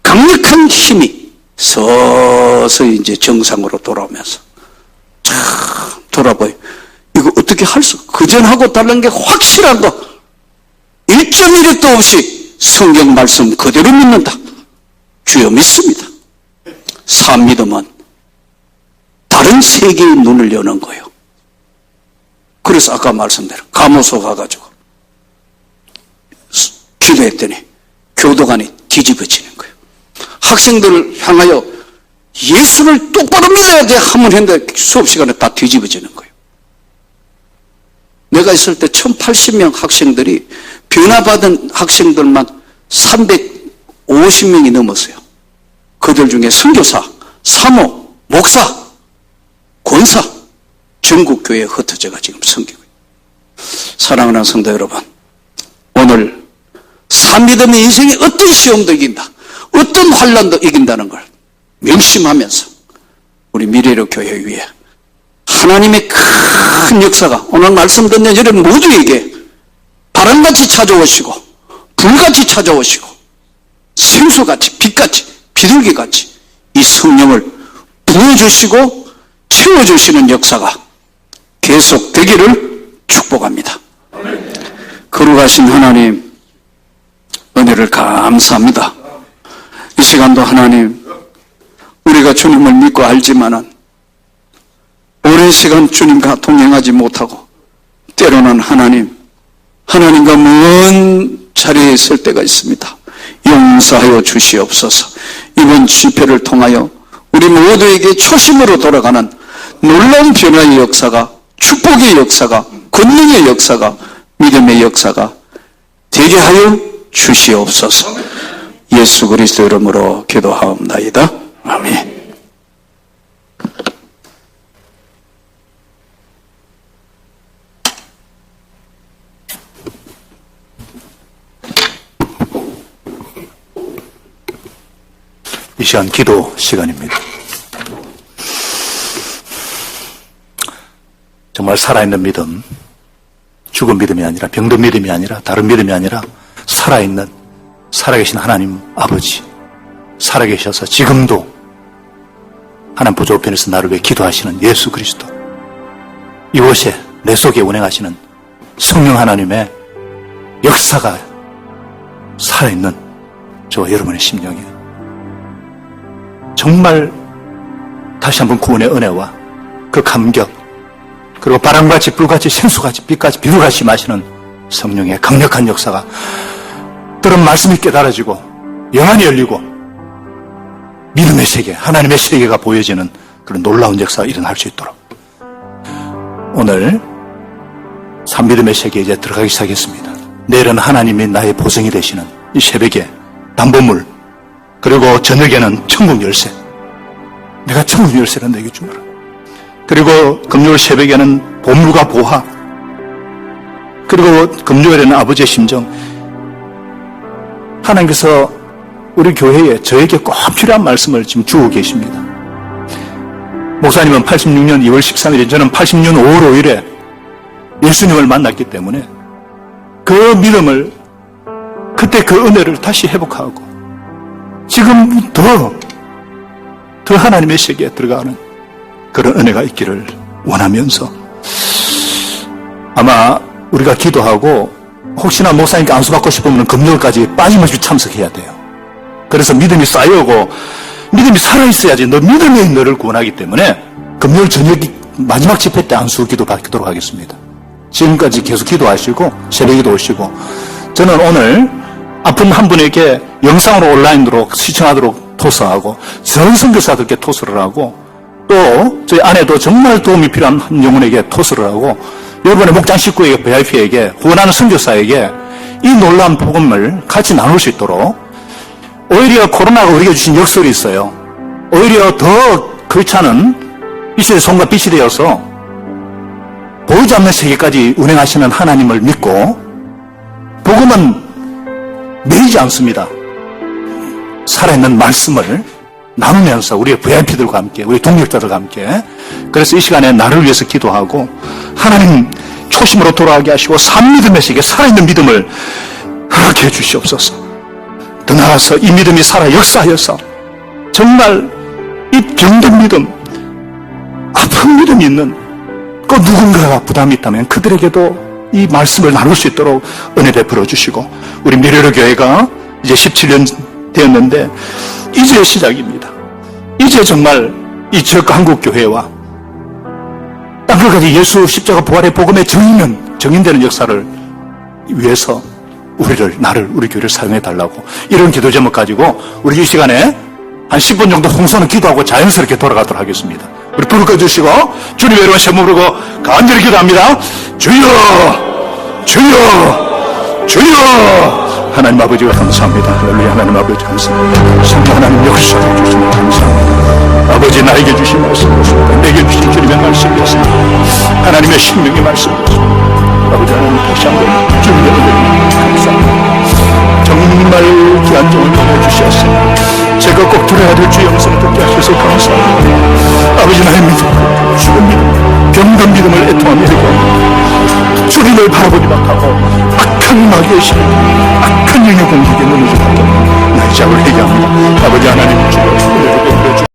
강력한 힘이 서서히 이제 정상으로 돌아오면서 참 돌아봐요. 이거 어떻게 할 수, 그전하고 다른 게 확실한 거 1.1획도 없이 성경 말씀 그대로 믿는다. 주여 믿습니다. 산 믿음은 다른 세계의 눈을 여는 거예요. 그래서 아까 말씀대로 감호소 가가지고 기도했더니 교도관이 뒤집어지는 거예요. 학생들을 향하여 예수를 똑바로 믿어야 돼 하면 했는데 수업 시간에 다 뒤집어지는 거예요. 내가 있을 때 1080명 학생들이 변화받은 학생들만 350명이 넘었어요. 그들 중에 선교사, 사모, 목사, 권사, 전국 교회에 흩어져가 지금 섬기고 있어요. 사랑하는 성도 여러분, 오늘 산믿음의 인생에 어떤 시험도 이긴다, 어떤 환란도 이긴다는 걸 명심하면서 우리 미래로 교회 위에 하나님의 큰 역사가 오늘 말씀 듣는 여러분 모두에게 바람같이 찾아오시고 불같이 찾아오시고 생수같이 빛같이 비둘기같이 이 성령을 부어주시고 채워주시는 역사가 계속 되기를 축복합니다. 거룩하신 하나님 은혜를 감사합니다. 이 시간도 하나님 우리가 주님을 믿고 알지만은 오랜 시간 주님과 동행하지 못하고 때로는 하나님과 먼 자리에 있을 때가 있습니다. 용서하여 주시옵소서. 이번 집회를 통하여 우리 모두에게 초심으로 돌아가는 놀라운 변화의 역사가, 축복의 역사가, 권능의 역사가, 믿음의 역사가 되게 하여 주시옵소서. 예수 그리스도 이름으로 기도하옵나이다. 아멘. 이 시간 기도 시간입니다. 정말 살아있는 믿음, 죽은 믿음이 아니라 병든 믿음이 아니라 다른 믿음이 아니라 살아계신 하나님 아버지, 살아계셔서 지금도 하나님 보좌우편에서 나를 위해 기도하시는 예수 그리스도, 이곳에 내 속에 운행하시는 성령 하나님의 역사가 살아있는 저와 여러분의 심령에 정말 다시 한번 구원의 은혜와 그 감격, 그리고 바람같이 불같이 생수같이 빛같이 비루같이 마시는 성령의 강력한 역사가 들은 말씀이 깨달아지고 영안이 열리고 믿음의 세계, 하나님의 세계가 보여지는 그런 놀라운 역사가 일어날 수 있도록 오늘 산믿음의 세계에 이제 들어가기 시작했습니다. 내일은 하나님이 나의 보증이 되시는 이 새벽에 담보물, 그리고 저녁에는 천국 열쇠, 내가 천국 열쇠를 내게 주노라. 그리고 금요일 새벽에는 보물과 보화, 그리고 금요일에는 아버지의 심정. 하나님께서 우리 교회에 저에게 꼭 필요한 말씀을 지금 주고 계십니다. 목사님은 86년 2월 13일에, 저는 80년 5월 5일에 예수님을 만났기 때문에 그 믿음을, 그때 그 은혜를 다시 회복하고 지금 더 하나님의 세계에 들어가는 그런 은혜가 있기를 원하면서, 아마 우리가 기도하고 혹시나 목사님께 안수받고 싶으면 금요일까지 빠짐없이 참석해야 돼요. 그래서 믿음이 쌓여오고 믿음이 살아있어야지 너 믿음이 너를 구원하기 때문에 금요일 저녁 마지막 집회 때 안수 기도 받도록 하겠습니다. 지금까지 계속 기도하시고 새벽에도 오시고, 저는 오늘 아픈 한 분에게 영상으로 온라인으로 시청하도록 토스하고 전 선교사들께 토스를 하고, 또 저희 아내도 정말 도움이 필요한 한 영혼에게 토스를 하고, 여러분의 목장 식구에게, VIP에게, 후원하는 선교사에게 이 놀라운 복음을 같이 나눌 수 있도록, 오히려 코로나가 우리에게 주신 역설이 있어요. 오히려 더 거차는 이 시대의 손과 빛이 되어서 보이지 않는 세계까지 운행하시는 하나님을 믿고, 복음은 매이지 않습니다. 살아있는 말씀을 나누면서 우리의 VIP들과 함께, 우리 동력자들과 함께, 그래서 이 시간에 나를 위해서 기도하고 하나님 초심으로 돌아가게 하시고 산믿음의 세계, 살아있는 믿음을 허락해 주시옵소서. 더 나아가서 이 믿음이 살아 역사하여서 정말 이 병든 믿음, 아픈 믿음이 있는 그 누군가가 부담이 있다면 그들에게도 이 말씀을 나눌 수 있도록 은혜 베풀어 주시고, 우리 미래로 교회가 이제 17년 되었는데 이제 시작입니다. 이제 정말 이 지역 한국 교회와 땅끝까지 예수 십자가 부활의 복음의 정인되는 역사를 위해서 나를, 우리 교회를 사용해 달라고, 이런 기도 제목 가지고 우리 이 시간에 한 10분 정도 홍성을 기도하고 자연스럽게 돌아가도록 하겠습니다. 우리 불을 꺼주시고 주님의 이름을 세모 부르고 간절히 기도합니다. 주여, 주여, 주여. 하나님 아버지가 감사합니다. 할렐루야. 하나님 아버지 감사합니다. 성령 하나님 역사해 주시면 감사합니다. 아버지, 나에게 주신 말씀이었습니다. 내게 주신 주님의 말씀이었습니다. 하나님의 생명의 말씀이었습니다. 아버지 하나님, 다시 한번 주님의 은혜를 감사합니다. 정말 귀한 종을 보내주셨습니다. 제가 꼭 들어야 될 주의 영성을 듣게 하셔서 감사합니다. 아버지, 나의 믿음, 죽은 믿음, 병든 믿음을 애통하며 회개합니다. 주님을 바라보지 못하고 악한 마귀의 신, 악한 영의 공격에 눈을 주고 나의 죄악을 회개합니다. 아버지 하나님, 주여 은혜를 베풀어 주시옵소서.